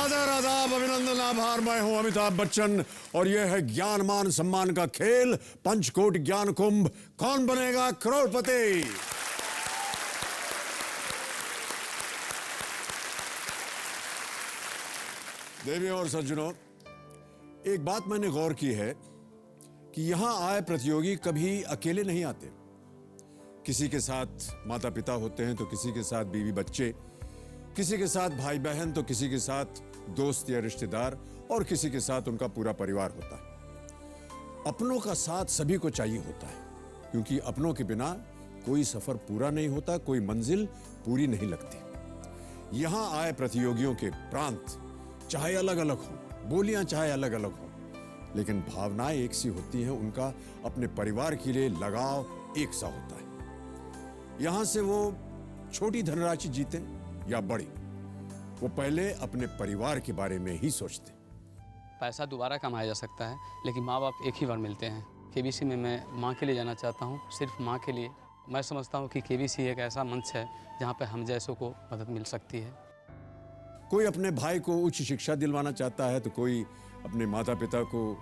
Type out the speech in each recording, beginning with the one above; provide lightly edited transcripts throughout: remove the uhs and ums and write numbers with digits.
आदर आदाब अभिनंदन आभार। मैं हूं अमिताभ बच्चन और यह है ज्ञान मान सम्मान का खेल, पंचकोट ज्ञान कुंभ। कौन बनेगा करोड़पति? देवियों और सज्जनों, एक बात मैंने गौर की है कि यहां आए प्रतियोगी कभी अकेले नहीं आते। किसी के साथ माता पिता होते हैं तो किसी के साथ बीवी बच्चे, किसी के साथ भाई बहन तो किसी के साथ दोस्त या रिश्तेदार, और किसी के साथ उनका पूरा परिवार होता है। अपनों का साथ सभी को चाहिए होता है, क्योंकि अपनों के बिना कोई सफर पूरा नहीं होता, कोई मंजिल पूरी नहीं लगती। यहां आए प्रतियोगियों के प्रांत चाहे अलग अलग हो, बोलियां चाहे अलग अलग हो, लेकिन भावनाएं एक सी होती हैं। उनका अपने परिवार के लिए लगाव एक सा होता है। यहां से वो छोटी धनराशि जीते या बड़ी, वो पहले अपने परिवार के बारे में ही सोचते। पैसा दोबारा कमाया जा सकता है, लेकिन माँ बाप एक ही बार मिलते हैं। केबीसी में मैं माँ के लिए जाना चाहता हूँ, सिर्फ माँ के लिए। मैं समझता हूँ कि केबीसी एक ऐसा मंच है जहाँ पे हम जैसों को मदद मिल सकती है। कोई अपने भाई को उच्च शिक्षा दिलवाना चाहता है, तो कोई अपने माता पिता को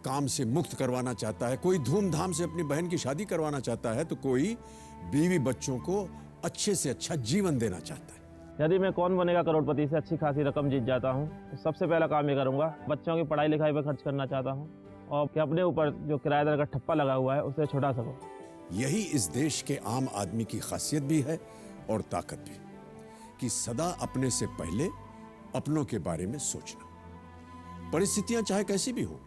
काम से मुक्त करवाना चाहता है, कोई धूमधाम से अपनी बहन की शादी करवाना चाहता है, तो कोई बीवी बच्चों को अच्छे से अच्छा जीवन देना चाहता है। यदि मैं कौन बनेगा करोड़पति से अच्छी खासी रकम जीत जाता हूँ तो सबसे पहला काम ये करूँगा, बच्चों की पढ़ाई लिखाई पर खर्च करना चाहता हूँ और कि अपने ऊपर जो किराएदार का ठप्पा लगा हुआ है उसे छुड़ा सकूँ। यही इस देश के आम आदमी की खासियत भी है और ताकत भी, कि सदा अपने से पहले अपनों के बारे में सोचना। परिस्थितियां चाहे कैसी भी हो,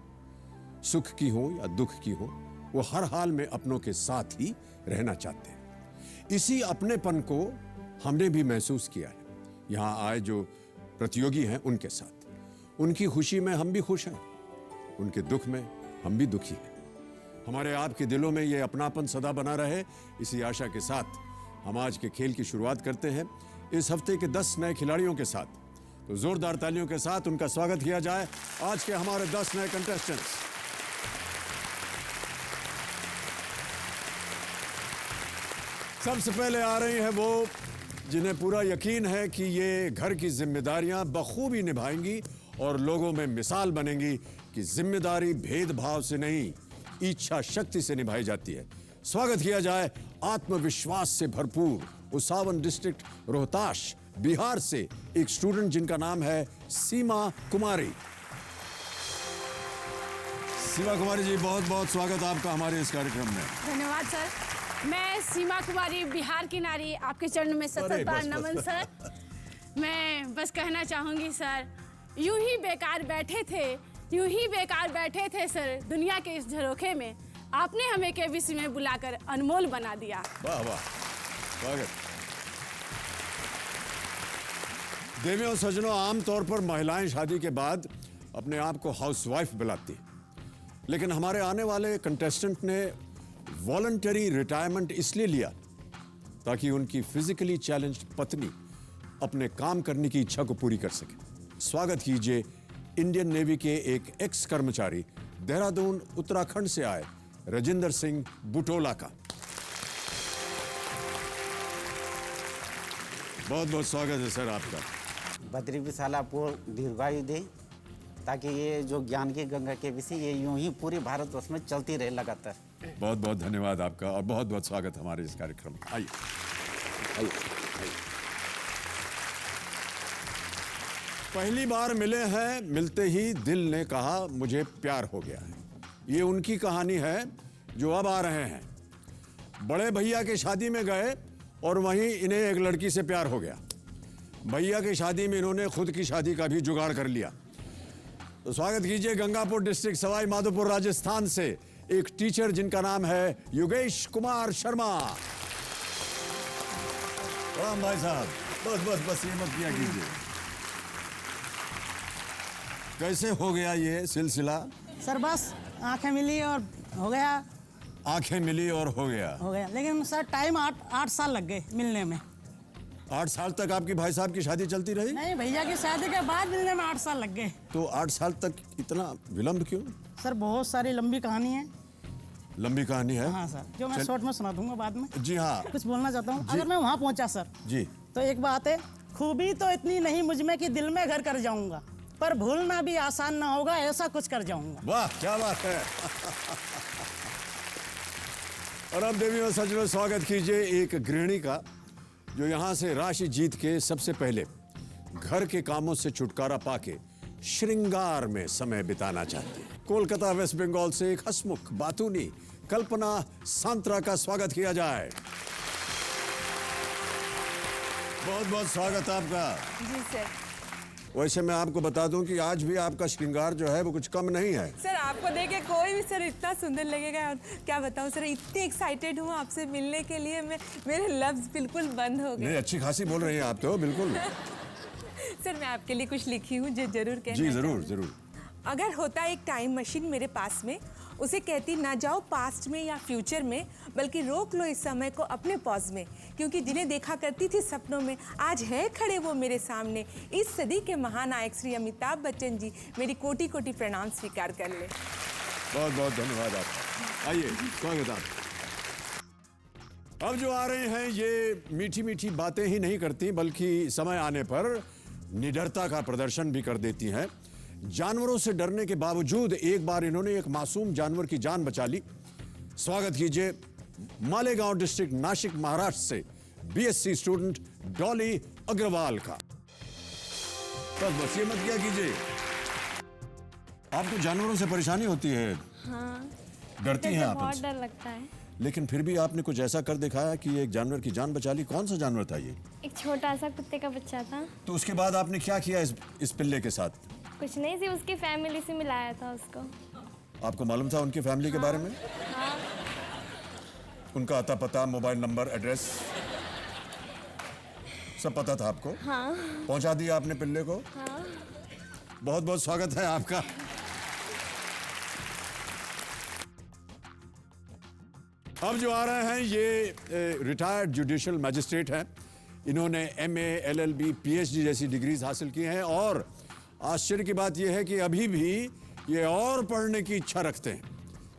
सुख की हो या दुख की हो, वो हर हाल में अपनों के साथ ही रहना चाहते हैं। इसी अपनेपन को हमने भी महसूस किया है यहां आए जो प्रतियोगी हैं उनके साथ। उनकी खुशी में हम भी खुश हैं, उनके दुख में हम भी दुखी हैं। हमारे आपके दिलों में ये अपनापन सदा बना रहे, इसी आशा के साथ हम आज के खेल की शुरुआत करते हैं इस हफ्ते के 10 नए खिलाड़ियों के साथ। तो जोरदार तालियों के साथ उनका स्वागत किया जाए आज के हमारे 10 नए कंटेस्टेंट्स। सबसे पहले आ रही हैं वो जिन्हें पूरा यकीन है कि ये घर की जिम्मेदारियां बखूबी निभाएंगी और लोगों में मिसाल बनेंगी कि जिम्मेदारी भेदभाव से नहीं, इच्छा शक्ति से निभाई जाती है। स्वागत किया जाए आत्मविश्वास से भरपूर उसावन डिस्ट्रिक्ट रोहतास बिहार से एक स्टूडेंट जिनका नाम है सीमा कुमारी। सीमा कुमारी जी, बहुत बहुत स्वागत आपका हमारे इस कार्यक्रम में। धन्यवाद सर। मैं सीमा कुमारी, बिहार की नारी, आपके चरणों में सतत बार नमन सर। मैं बस कहना चाहूंगी सर, यूं ही बेकार बैठे थे सर दुनिया के इस झरोखे में, आपने हमें केबीसी में बुलाकर अनमोल बना दिया। वाह वाह, स्वागत। देवियों और सज्जनों, आमतौर पर महिलाएं शादी के बाद अपने आप को हाउसवाइफ बुलाती हैं, लेकिन हमारे आने वाले कंटेस्टेंट ने वॉलंटरी रिटायरमेंट इसलिए लिया ताकि उनकी फिजिकली चैलेंज्ड पत्नी अपने काम करने की इच्छा को पूरी कर सके। स्वागत कीजिए इंडियन नेवी के एक एक्स कर्मचारी, देहरादून उत्तराखंड से आए राजिंदर सिंह बुटोला का। बहुत बहुत स्वागत है सर आपका। बद्री विशाला आपको दीर्घायु दे, ताकि ये जो ज्ञान की गंगा केबीसी ये यूं ही पूरे भारतवर्ष में चलती रहे लगातार। बहुत बहुत धन्यवाद आपका और बहुत बहुत स्वागत हमारे इस कार्यक्रम में। आइए आइए। पहली बार मिले हैं, मिलते ही दिल ने कहा मुझे प्यार हो गया है। ये उनकी कहानी है जो अब आ रहे हैं। बड़े भैया के शादी में गए और वहीं इन्हें एक लड़की से प्यार हो गया। भैया की शादी में इन्होंने खुद की शादी का भी जुगाड़ कर लिया। तो स्वागत कीजिए गंगापुर डिस्ट्रिक्ट सवाई माधोपुर राजस्थान से एक टीचर जिनका नाम है योगेश कुमार शर्मा। राम भाई साहब, बस ये मत किया कीजिए। कैसे हो गया ये सिलसिला? सर बस आंखें मिली और हो गया। आंखें मिली और हो गया। लेकिन सर टाइम 8 साल लग गए मिलने में। 8 साल तक आपकी भाई साहब की शादी चलती रही? नहीं, भैया की शादी के बाद मिलने में 8 साल लग गए। तो 8 साल तक इतना विलंब क्यों? सर बहुत सारी लंबी कहानी है। लंबी कहानी है? हाँ सर, जो मैं शॉर्ट में सुना दूंगा बाद में। जी हाँ, कुछ बोलना चाहता हूँ। अगर मैं वहाँ पहुँचा सर जी, तो एक बात है खूबी तो इतनी नहीं मुझ में कि दिल में घर कर जाऊंगा, पर भूलना भी आसान ना होगा, ऐसा कुछ कर जाऊंगा। वाह क्या बात है। और अब देवी और सज्जनों स्वागत कीजिए एक गृहिणी का जो यहां से राशि जीत के सबसे पहले घर के कामों से छुटकारा पाके श्रृंगार में समय बिताना चाहती है। कोलकाता वेस्ट बंगाल से एक हंसमुख बातूनी कल्पना सांत्रा का स्वागत किया जाए। बहुत बहुत स्वागत आपका। जी सर। वैसे मैं आपको बता दूं कि आज भी आपका श्रृंगार जो है वो कुछ कम नहीं है। सर आपको देख के कोई भी सर इतना सुंदर लगेगा, और क्या बताऊं सर, इतनी एक्साइटेड हूँ आपसे मिलने के लिए, मेरे लफ्ज बिल्कुल बंद हो गए। नहीं, अच्छी खासी बोल रही हैं आप तो, बिल्कुल। सर मैं आपके लिए कुछ लिखी हूँ जो जरूर कहना जी जरूर चाहूंगी। जरूर। अगर होता एक टाइम मशीन मेरे पास में, उसे कहती ना जाओ पास्ट में या फ्यूचर में, बल्कि रोक लो इस समय को अपने पॉज में, क्योंकि जिन्हें देखा करती थी सपनों में आज है खड़े वो मेरे सामने। इस सदी के महानायक श्री अमिताभ बच्चन जी, मेरी कोटि कोटि प्रणाम स्वीकार कर ले। बहुत बहुत धन्यवाद आपका। आइए स्वागत आप। अब जो आ रहे हैं ये मीठी मीठी बातें ही नहीं करती, बल्कि समय आने पर निडरता का प्रदर्शन भी कर देती हैं। जानवरों से डरने के बावजूद एक बार इन्होंने एक मासूम जानवर की जान बचा ली। स्वागत कीजिए मालेगांव डिस्ट्रिक्ट नासिक महाराष्ट्र से बीएससी स्टूडेंट डॉली अग्रवाल का। बस ये मत क्या कीजिए। आपको जानवरों से परेशानी होती है? हाँ, डरती हैं आप बहुत इनसे? डर लगता है। लेकिन फिर भी आपने कुछ ऐसा कर दिखाया कि एक जानवर की जान बचा ली। कौन सा जानवर था ये? एक छोटा सा कुत्ते का बच्चा था। तो उसके बाद आपने क्या किया इस पिल्ले के साथ? कुछ नहीं, सिर्फ उसकी फैमिली से मिलाया था उसको। आपको मालूम था उनकी फैमिली के बारे में? हाँ। उनका अता पता, मोबाइल नंबर, एड्रेस सब पता था आपको? हाँ। पहुंचा दिया आपने पिल्ले को? हाँ। बहुत बहुत स्वागत है आपका। अब जो आ रहे हैं ये रिटायर्ड जुडिशियल मैजिस्ट्रेट हैं। इन्होंने एमए, एलएलबी, पीएचडी जैसी डिग्रीज हासिल की हैं और आश्चर्य की बात यह है कि अभी भी ये और पढ़ने की इच्छा रखते हैं।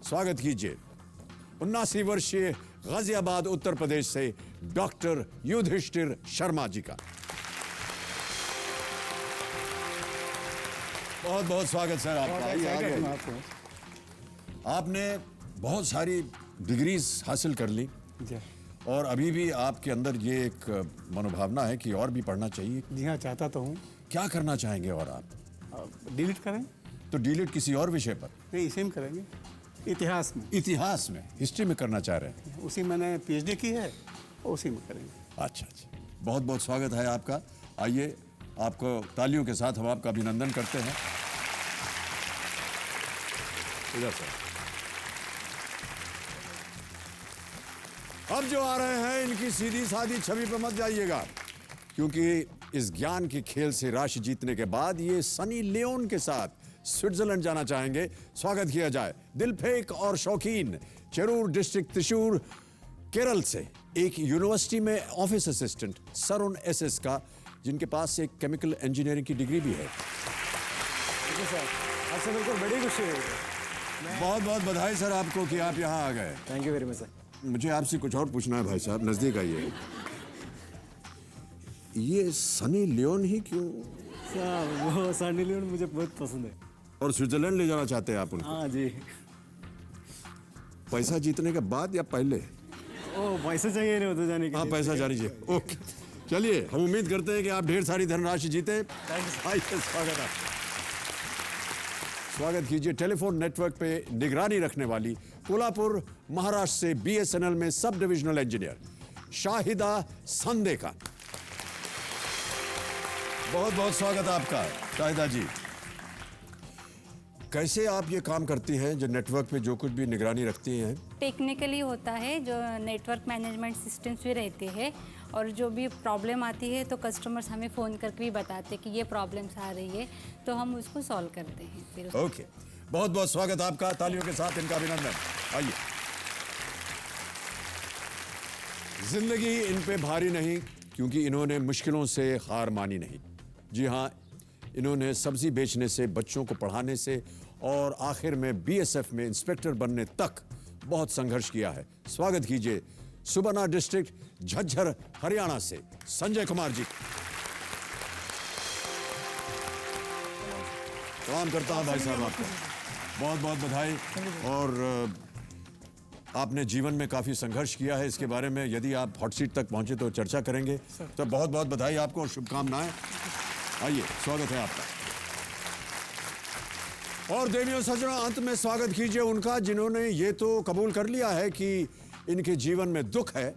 स्वागत कीजिए 79 वर्षीय गाजियाबाद उत्तर प्रदेश से डॉक्टर युधिष्ठिर शर्मा जी का। बहुत बहुत स्वागत सर आपका। आइए, आइए। आपने बहुत सारी डिग्रीज हासिल कर ली और अभी भी आपके अंदर ये एक मनोभावना है कि और भी पढ़ना चाहिए। जी हाँ, चाहता तो हूँ। क्या करना चाहेंगे और आप? डिलीट करें? तो डिलीट किसी और विषय पर? नहीं, इसी में करेंगे, इतिहास में। इतिहास में, हिस्ट्री में करना चाह रहे हैं? उसी मैंने पीएचडी की है, उसी में करेंगे। अच्छा अच्छा, बहुत बहुत स्वागत है आपका। आइए, आपको तालियों के साथ हम आपका अभिनंदन करते हैं। इधर सर। अब जो आ रहे हैं इनकी सीधी सादी छवि पर मत जाइएगा, क्योंकि इस ज्ञान के खेल से राशि जीतने के बाद ये सनी लियोन के साथ स्विट्जरलैंड जाना चाहेंगे। स्वागत किया जाए दिलफेक और शौकीन चेरूर डिस्ट्रिक्ट त्रिशूर केरल से एक यूनिवर्सिटी में ऑफिस असिस्टेंट सरुण एसएस का, जिनके पास एक केमिकल इंजीनियरिंग की डिग्री भी है। सर आपसे बिल्कुल बड़ी खुशी है। बहुत बहुत बधाई सर आपको कि आप यहाँ आ गए। Thank you very much sir. मुझे आपसे कुछ और पूछना है भाई साहब, नजदीक आइए। ये सनी लियोन ही क्यों? सर वो सनी लियोन मुझे बहुत पसंद है। और स्विट्जरलैंड ले जाना चाहते हैं आप उनको? हाँ जी। पैसा जीतने के बाद या पहले? ओ, पैसा चाहिए नहीं उधर जाने के हाँ, लिए। पैसा जानी चाहिए। ओके, चलिए हम उम्मीद करते हैं कि आप ढेर सारी धनराशि जीते। आइए, स्वागत है। स्वागत कीजिए टेलीफोन नेटवर्क पे निगरानी रखने वाली कोल्हापुर महाराष्ट्र से बीएसएनएल में सब डिविजनल इंजीनियर शाहिदा संदे का। बहुत बहुत स्वागत आपका शाहिदा जी। कैसे आप ये काम करती हैं जो नेटवर्क पे जो कुछ भी निगरानी रखती हैं? टेक्निकली होता है, जो नेटवर्क मैनेजमेंट सिस्टम्स भी रहते हैं, और जो भी प्रॉब्लम आती है तो कस्टमर्स हमें फ़ोन करके भी बताते हैं कि ये प्रॉब्लम्स आ रही है, तो हम उसको सॉल्व करते हैं फिर। ओके, बहुत बहुत स्वागत आपका, तालियों के साथ इनका अभिनंदन। आइए। जिंदगी इन पे भारी नहीं, क्योंकि इन्होंने मुश्किलों से हार मानी नहीं। जी हाँ, इन्होंने सब्जी बेचने से, बच्चों को पढ़ाने से और आखिर में बीएसएफ में इंस्पेक्टर बनने तक बहुत संघर्ष किया है। स्वागत कीजिए सुबना डिस्ट्रिक्ट झज्जर हरियाणा से संजय कुमार जी। प्रणाम करता हूँ भाई साहब आपको, बहुत बहुत बधाई। और आपने जीवन में काफ़ी संघर्ष किया है, इसके बारे में यदि आप हॉट सीट तक पहुंचे तो चर्चा करेंगे। तो बहुत बहुत बधाई आपको और शुभकामनाएं। आइए, स्वागत है आपका। और देवियों सज्जनों, अंत में स्वागत कीजिए उनका जिन्होंने ये तो कबूल कर लिया है कि इनके जीवन में दुख है,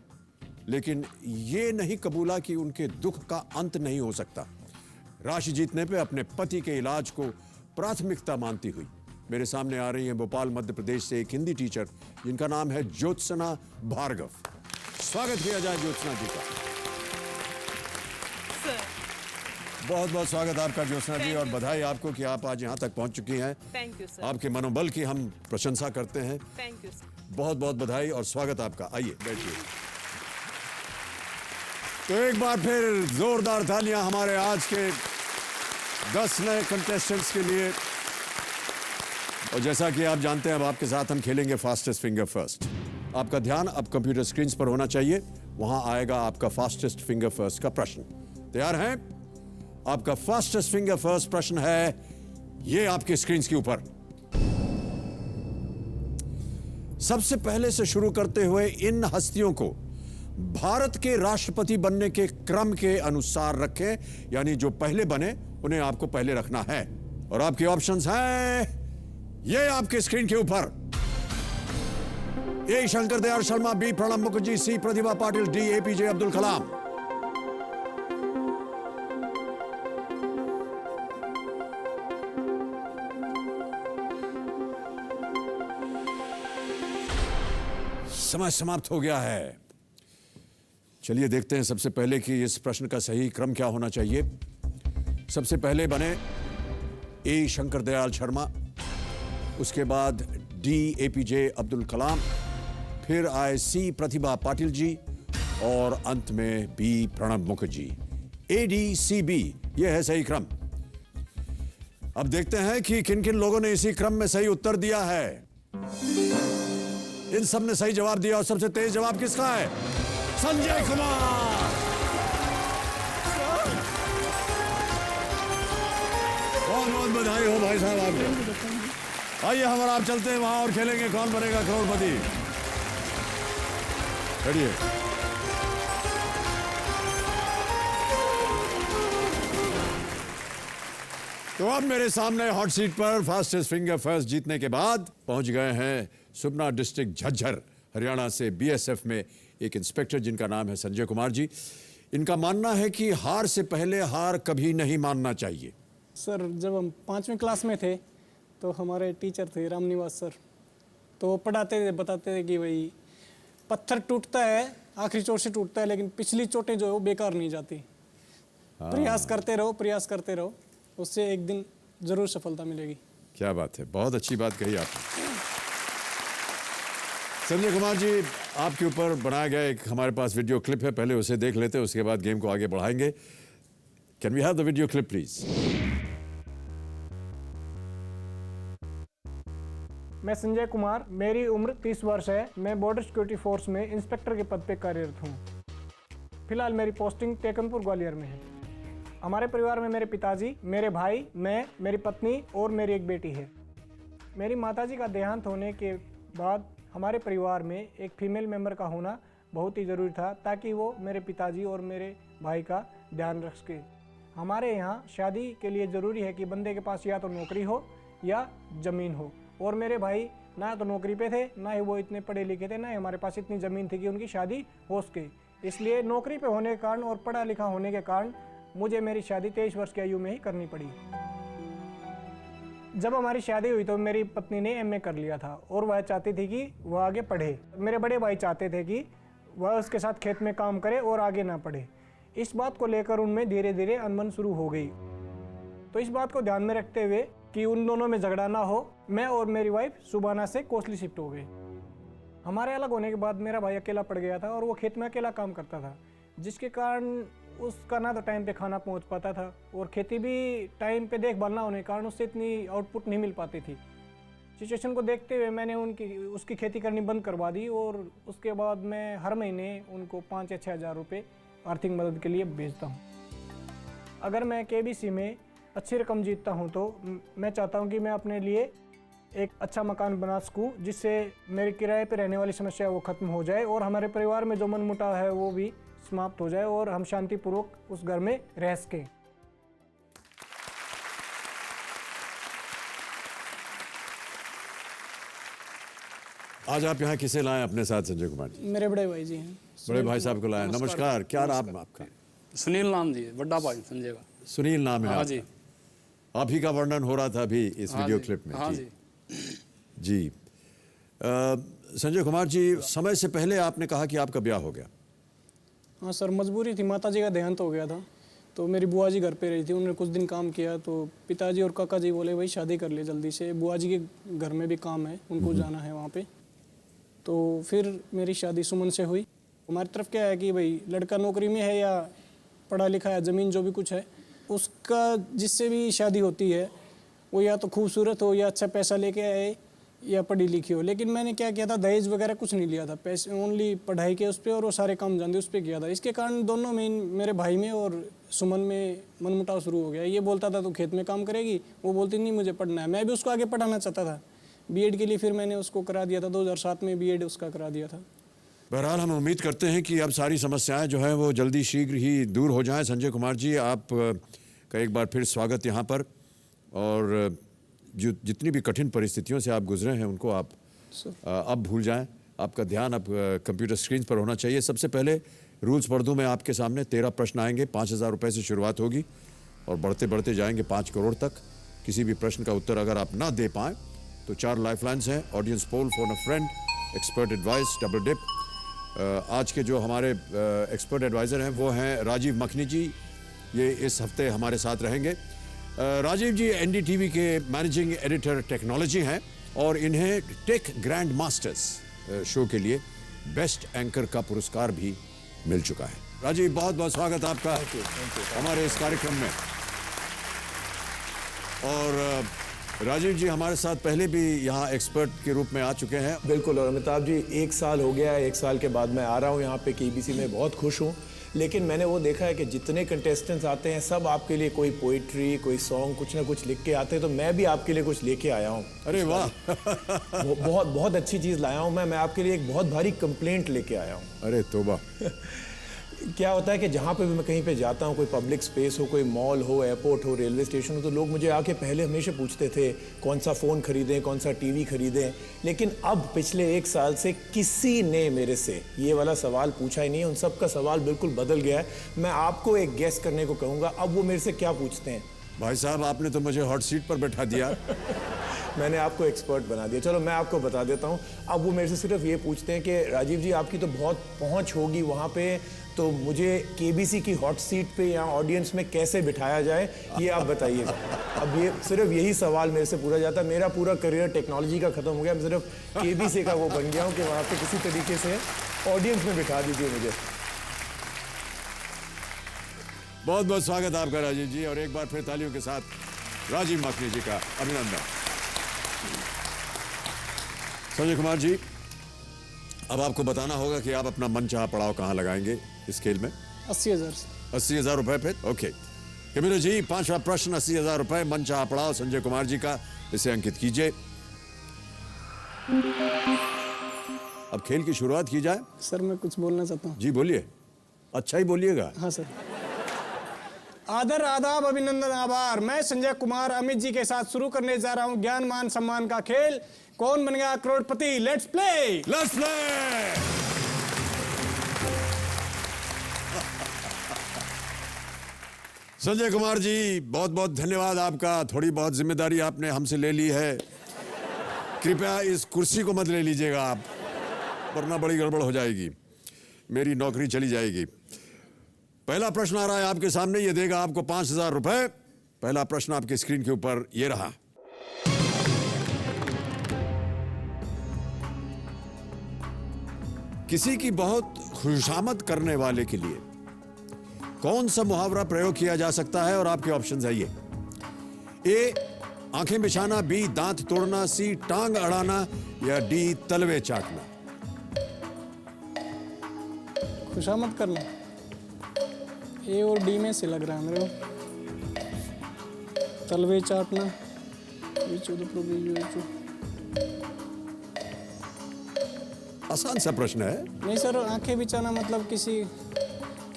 लेकिन ये नहीं कबूला कि उनके दुख का अंत नहीं हो सकता। राशि जीतने पे अपने पति के इलाज को प्राथमिकता मानती हुई मेरे सामने आ रही हैं भोपाल मध्य प्रदेश से एक हिंदी टीचर जिनका नाम है ज्योत्सना भार्गव। स्वागत किया जाए ज्योत्सना जी का। बहुत बहुत स्वागत आपका ज्योत्सना जी, और बधाई आपको कि आप आज यहाँ तक पहुँच चुकी हैं। Thank you sir. आपके मनोबल की हम प्रशंसा करते हैं। Thank you sir. बहुत बहुत बधाई और स्वागत आपका। आइए बैठिए। तो एक बार फिर जोरदार तालियां हमारे आज के 10 नए कंटेस्टेंट्स के लिए। और जैसा कि आप जानते हैं, अब आपके साथ हम खेलेंगे फास्टेस्ट फिंगर फर्स्ट। आपका ध्यान अब कंप्यूटर स्क्रीन पर होना चाहिए, वहां आएगा आपका फास्टेस्ट फिंगर फर्स्ट का प्रश्न। तैयार हैं? आपका फास्टेस्ट फिंगर फर्स्ट प्रश्न है ये आपके स्क्रीन के ऊपर। सबसे पहले से शुरू करते हुए इन हस्तियों को भारत के राष्ट्रपति बनने के क्रम के अनुसार रखें, यानी जो पहले बने उन्हें आपको पहले रखना है। और आपके ऑप्शंस हैं ये आपके स्क्रीन के ऊपर। ए शंकर दयाल शर्मा, बी प्रणब मुखर्जी, सी प्रतिभा पाटिल, डी एपीजे अब्दुल कलाम। समय समाप्त हो गया है। चलिए देखते हैं सबसे पहले कि इस प्रश्न का सही क्रम क्या होना चाहिए। सबसे पहले बने ए शंकर दयाल शर्मा, उसके बाद डी एपीजे अब्दुल कलाम, फिर आए सी प्रतिभा पाटिल जी और अंत में बी प्रणब मुखर्जी। ADCB यह है सही क्रम। अब देखते हैं कि किन किन लोगों ने इसी क्रम में सही उत्तर दिया है। इन सब ने सही जवाब दिया और सबसे तेज जवाब किसका है? संजय कुमार। बहुत बहुत बधाई हो भाई साहब आपको। आइए हम और आप चलते हैं वहां और खेलेंगे कौन बनेगा करोड़पति। चलिए। तो अब मेरे सामने हॉट सीट पर फास्टेस्ट फिंगर फर्स्ट जीतने के बाद पहुंच गए हैं सुबना डिस्ट्रिक्ट झज्जर हरियाणा से BSF में एक इंस्पेक्टर जिनका नाम है संजय कुमार जी। इनका मानना है कि हार से पहले हार कभी नहीं मानना चाहिए। सर, जब हम 5वीं क्लास में थे तो हमारे टीचर थे रामनिवास सर, तो वो पढ़ाते थे, बताते थे कि भाई पत्थर टूटता है, आखिरी चोट से टूटता है, लेकिन पिछली चोटें जो है वो बेकार नहीं जाती। प्रयास करते रहो, प्रयास करते रहो, उससे एक दिन जरूर सफलता मिलेगी। क्या बात है, बहुत अच्छी बात कही आपने। संजय कुमार जी, आपके ऊपर बनाया गया एक हमारे पास वीडियो क्लिप है, पहले उसे देख लेते हैं, उसके बाद गेम को आगे बढ़ाएंगे। Can we have the video clip please? मैं संजय कुमार, मेरी उम्र 30 वर्ष है। मैं बॉर्डर सिक्योरिटी फोर्स में इंस्पेक्टर के पद पे कार्यरत हूँ। फिलहाल मेरी पोस्टिंग टेकनपुर ग्वालियर में है। हमारे परिवार में मेरे पिताजी, मेरे भाई, मैं, मेरी पत्नी और मेरी एक बेटी है। मेरी माताजी का देहांत होने के बाद हमारे परिवार में एक फीमेल मेंबर का होना बहुत ही ज़रूरी था, ताकि वो मेरे पिताजी और मेरे भाई का ध्यान रख सके। हमारे यहाँ शादी के लिए ज़रूरी है कि बंदे के पास या तो नौकरी हो या ज़मीन हो, और मेरे भाई ना तो नौकरी पे थे, ना ही वो इतने पढ़े लिखे थे, ना ही हमारे पास इतनी ज़मीन थी कि उनकी शादी हो सके। इसलिए नौकरी पे होने के कारण और पढ़ा लिखा होने के कारण मुझे मेरी शादी 23 वर्ष की आयु में ही करनी पड़ी। जब हमारी शादी हुई तो मेरी पत्नी ने MA कर लिया था और वह चाहती थी कि वह आगे पढ़े। मेरे बड़े भाई चाहते थे कि वह उसके साथ खेत में काम करे और आगे ना पढ़े। इस बात को लेकर उनमें धीरे धीरे अनबन शुरू हो गई। तो इस बात को ध्यान में रखते हुए कि उन दोनों में झगड़ा ना हो, मैं और मेरी वाइफ सुबाना से कोसली शिफ्ट हो गए। हमारे अलग होने के बाद मेरा भाई अकेला पड़ गया था और वो खेत में अकेला काम करता था, जिसके कारण उसका ना तो टाइम पे खाना पहुंच पाता था और खेती भी टाइम पे देखभाल ना होने के कारण उससे इतनी आउटपुट नहीं मिल पाती थी। सिचुएशन को देखते हुए मैंने उसकी खेती करनी बंद करवा दी और उसके बाद मैं हर महीने उनको 5 या 6 हज़ार रुपये आर्थिक मदद के लिए भेजता हूँ। अगर मैं KBC में अच्छी रकम जीतता हूँ तो मैं चाहता हूँ कि मैं अपने लिए एक अच्छा मकान बना सकूँ, जिससे मेरे किराए पे रहने वाली समस्या वो ख़त्म हो जाए और हमारे परिवार में जो मनमुटाव है वो भी समाप्त हो जाए और हम शांतिपूर्वक उस घर में रह सकें। आज आप यहाँ किसे लाए अपने साथ संजय कुमार जी? मेरे बड़े भाई जी हैं। बड़े भाई साहब को लाए। नमस्कार, क्या नाम है आपका? सुनील नाम जी, बड़ा भाई संजय का। सुनील नाम है हाँ आपका। जी। आप ही का वर्णन हो रहा था अभी इस हाँ वीडियो जी, क्लिप में। हाँ जी जी। संजय कुमार जी, समय से पहले आपने कहा कि आपका ब्याह हो गया। हाँ सर, मजबूरी थी, माता जी का देहांत हो गया था तो मेरी बुआ जी घर पे रही थी। उन्होंने कुछ दिन काम किया तो पिताजी और काका जी बोले भाई शादी कर ले जल्दी से, बुआ जी के घर में भी काम है, उनको जाना है वहाँ पे। तो फिर मेरी शादी सुमन से हुई। हमारी तरफ क्या है कि भाई लड़का नौकरी में है या पढ़ा लिखा है, ज़मीन जो भी कुछ है उसका, जिससे भी शादी होती है वो या तो खूबसूरत हो या अच्छा पैसा लेके आए या पढ़ी लिखी हो। लेकिन मैंने क्या किया था, दहेज वगैरह कुछ नहीं लिया था, पैसे ओनली पढ़ाई के उस पर और वो सारे काम जानते उस पर किया था। इसके कारण दोनों में, मेरे भाई में और सुमन में मनमुटाव शुरू हो गया। ये बोलता था तो खेत में काम करेगी, वो बोलती नहीं मुझे पढ़ना है। मैं भी उसको आगे पढ़ाना चाहता था बीएड के लिए, फिर मैंने उसको करा दिया था 2007 में बीएड उसका करा दिया था। बहरहाल हम उम्मीद करते हैं कि अब सारी समस्याएं जो हैं वो जल्दी शीघ्र ही दूर हो जाएं। संजय कुमार जी, आप का एक बार फिर स्वागत यहाँ पर। और जो जितनी भी कठिन परिस्थितियों से आप गुजरे हैं उनको आप अब भूल जाएं। आपका ध्यान अब कंप्यूटर स्क्रीन पर होना चाहिए। सबसे पहले रूल्स पढ़ दूं मैं आपके सामने। 13 प्रश्न आएंगे, 5,000 रुपये से शुरुआत होगी और बढ़ते बढ़ते जाएंगे 5 करोड़ तक। किसी भी प्रश्न का उत्तर अगर आप ना दे पाएँ तो 4 लाइफलाइन्स हैं: audience poll, phone a friend, expert advice, double dip. आज के जो हमारे एक्सपर्ट एडवाइज़र हैं वो हैं राजीव मखनी जी। ये इस हफ्ते हमारे साथ रहेंगे। राजीव जी एनडीटीवी के मैनेजिंग एडिटर टेक्नोलॉजी हैं और इन्हें टेक ग्रैंड मास्टर्स शो के लिए बेस्ट एंकर का पुरस्कार भी मिल चुका है। राजीव, बहुत बहुत स्वागत आपका हमारे इस कार्यक्रम में। और राजीव जी हमारे साथ पहले भी यहाँ एक्सपर्ट के रूप में आ चुके हैं। बिल्कुल। और अमिताभ जी, 1 साल हो गया है, 1 साल के बाद मैं आ रहा हूँ यहाँ पे केबीसी में। बहुत खुश हूँ। लेकिन मैंने वो देखा है कि जितने कंटेस्टेंट्स आते हैं सब आपके लिए कोई पोइट्री, कोई सॉन्ग, कुछ ना कुछ लिख के आते हैं। तो मैं भी आपके लिए कुछ लेके आया हूँ। अरे वाह बहुत बहुत अच्छी चीज़ लाया हूँ मैं आपके लिए एक बहुत भारी कंप्लेंट लेके आया हूँ। अरे तोबा क्या होता है कि जहाँ पे भी मैं कहीं पे जाता हूँ, कोई पब्लिक स्पेस हो, कोई मॉल हो, एयरपोर्ट हो, रेलवे स्टेशन हो, तो लोग मुझे आके पहले हमेशा पूछते थे कौन सा फ़ोन खरीदें, कौन सा टीवी खरीदें। लेकिन अब पिछले 1 साल से किसी ने मेरे से ये वाला सवाल पूछा ही नहीं है। उन सब का सवाल बिल्कुल बदल गया है। मैं आपको एक गेस करने को कहूँगा, अब वो मेरे से क्या पूछते हैं। भाई साहब, आपने तो मुझे हॉट सीट पर बैठा दिया। मैंने आपको एक्सपर्ट बना दिया। चलो मैं आपको बता देता हूँ। अब वो मेरे से सिर्फ ये पूछते हैं कि राजीव जी आपकी तो बहुत पहुँच होगी वहाँ पे, तो मुझे केबीसी की हॉट सीट पे या ऑडियंस में कैसे बिठाया जाए ये आप बताइएगा। अब ये सिर्फ यही सवाल मेरे से पूछा जाता है। मेरा पूरा करियर टेक्नोलॉजी का ख़त्म हो गया। मैं सिर्फ केबीसी का वो बन गया हूँ कि वहाँ पे किसी तरीके से ऑडियंस में बिठा दीजिए मुझे। बहुत बहुत स्वागत आपका राजीव जी, और एक बार फिर तालियों के साथ राजीव मखनी जी का अभिनंदन। संजय कुमार जी, अब आपको बताना होगा कि आप अपना मनचाहा पड़ाव कहाँ लगाएंगे इस खेल में। 80,000। 80,000 रुपए पे। ओके कैमरा जी, 5वां प्रश्न 80,000 रुपए, मनचाहा पड़ाव संजय कुमार जी का, इसे अंकित कीजिए। अब खेल की शुरुआत की जाए। सर मैं कुछ बोलना चाहता हूँ। जी बोलिए, अच्छा ही बोलिएगा। हाँ सर। आदर, आदाब, अभिनंदन, आभार। मैं संजय कुमार अमित जी के साथ शुरू करने जा रहा हूँ ज्ञान मान सम्मान का खेल। Kaun Banega Crorepati? Let's play. Let's play. Sanjay Kumar ji, बहुत बहुत धन्यवाद आपका। थोड़ी बहुत जिम्मेदारी आपने हमसे ले ली है। कृपया इस कुर्सी को मत ले लीजिएगा आप, वरना बड़ी गड़बड़ हो जाएगी, मेरी नौकरी चली जाएगी। पहला प्रश्न आ रहा है आपके सामने, ये देगा आपको 5,000 रुपए। पहला प्रश्न आपके स्क्रीन के ऊपर ये रहा। किसी की बहुत खुशामद करने वाले के लिए कौन सा मुहावरा प्रयोग किया जा सकता है? और आपके ऑप्शंस है ये: ए आंखें बिछाना, बी दांत तोड़ना, सी टांग अड़ाना, या डी तलवे चाटना। खुशामद करना। ए और डी में से लग रहा है मेरे को। तलवे चाटना, आसान सा प्रश्न है। नहीं सर, आंखें बिछाना मतलब किसी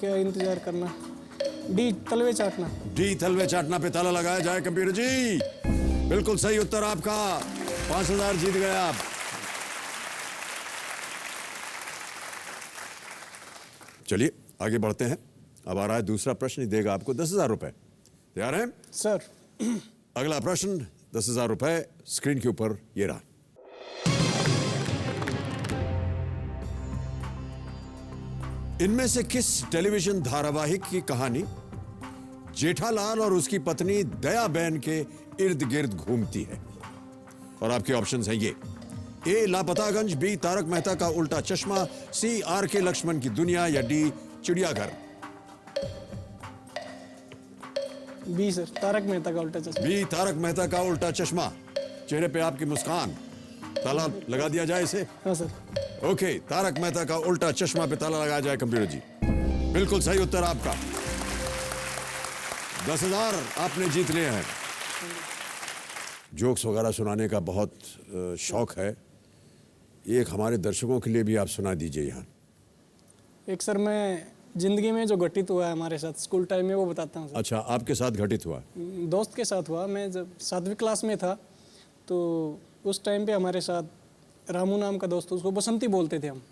क्या इंतजार करना। डी, तलवे चाटना। डी, तलवे चाटना पे ताला लगाया जाए। कंप्यूटर जी, बिल्कुल सही उत्तर आपका। 5000 जीत गए आप। चलिए आगे बढ़ते हैं। अब आ रहा है दूसरा प्रश्न, देगा आपको 10,000 रुपए। तैयार हैं सर? अगला प्रश्न 10,000 रुपए स्क्रीन के ऊपर ये रहा। इनमें से किस टेलीविजन धारावाहिक की कहानी जेठालाल और उसकी पत्नी दयाबेन के इर्द गिर्द घूमती है? और आपके ऑप्शंस हैं ये: ए, लापतागंज, बी, तारक मेहता का उल्टा चश्मा, सी, आर के लक्ष्मण की दुनिया, या डी, चिड़ियाघर। बी सर, तारक मेहता का उल्टा चश्मा। बी, तारक मेहता का उल्टा चश्मा। चेहरे पे आपकी मुस्कान, ताला लगा दिया जाए इसे? हाँ सर। ओके, तारक मेहता का उल्टा चश्मा पे ताला लगाया जाए। कंप्यूटर जी, बिल्कुल सही उत्तर आपका। 10,000 आपने जीत लिए हैं। जोक्स वगैरह सुनाने का बहुत शौक है, एक हमारे दर्शकों के लिए भी आप सुना दीजिए यहाँ। एक सर, मैं जिंदगी में जो घटित हुआ है हमारे साथ स्कूल टाइम में वो बताता हूँ सर। अच्छा, आपके साथ घटित हुआ? दोस्त के साथ हुआ। मैं जब 7वीं क्लास में था तो उस टाइम पे हमारे साथ रामू नाम का दोस्त, उसको बसंती बोलते थे हम।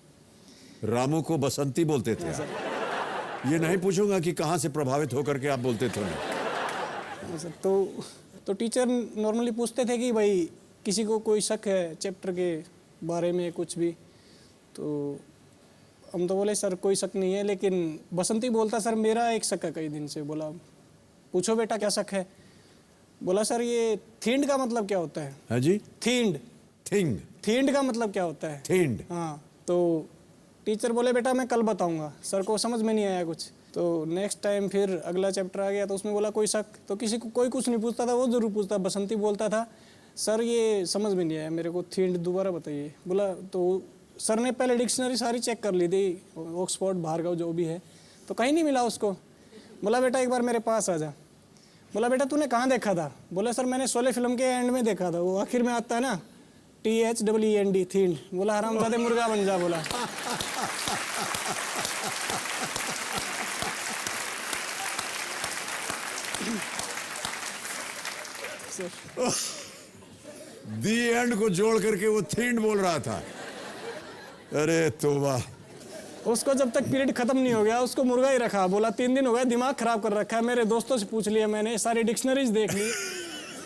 रामू को बसंती बोलते थे? ये नहीं पूछूंगा कि कहाँ से प्रभावित होकर के आप बोलते थे उन्हें। सर, तो टीचर नॉर्मली पूछते थे कि भाई किसी को कोई शक है चैप्टर के बारे में कुछ भी, तो हम तो बोले सर कोई शक नहीं है, लेकिन बसंती बोलता सर मेरा एक शक है कई दिन से। बोला पूछो बेटा क्या शक है? बोला सर ये थींड का मतलब क्या होता है? हाँ जी, थींड। थिंग, थींड का मतलब क्या होता है? थींड। हाँ, तो टीचर बोले बेटा मैं कल बताऊंगा। सर को समझ में नहीं आया कुछ। तो नेक्स्ट टाइम फिर अगला चैप्टर आ गया तो उसमें बोला कोई शक, तो किसी को कोई कुछ नहीं पूछता था, वो जरूर पूछता। बसंती बोलता था सर ये समझ में नहीं आया मेरे को, थींड दोबारा बताइए। बोला तो सर ने पहले डिक्शनरी सारी चेक कर ली थी, ऑक्सफोर्ड, भार्गव जो भी है, तो कहीं नहीं मिला उसको। बोला बेटा एक बार मेरे पास आ जा। बोला बेटा तूने कहाँ देखा था? बोला सर मैंने शोले फिल्म के एंड में देखा था, वो आखिर में आता है ना, THEEND, थींड। बोला हरामजादे मुर्गा बन जा। बोला दी एंड को जोड़ करके वो थींड बोल रहा था। अरे तोबा। उसको जब तक पीरियड खत्म नहीं हो गया उसको मुर्गा ही रखा। बोला 3 दिन हो गए, दिमाग खराब कर रखा है। मेरे दोस्तों से पूछ लिया मैंने, सारी डिक्शनरीज देख ली,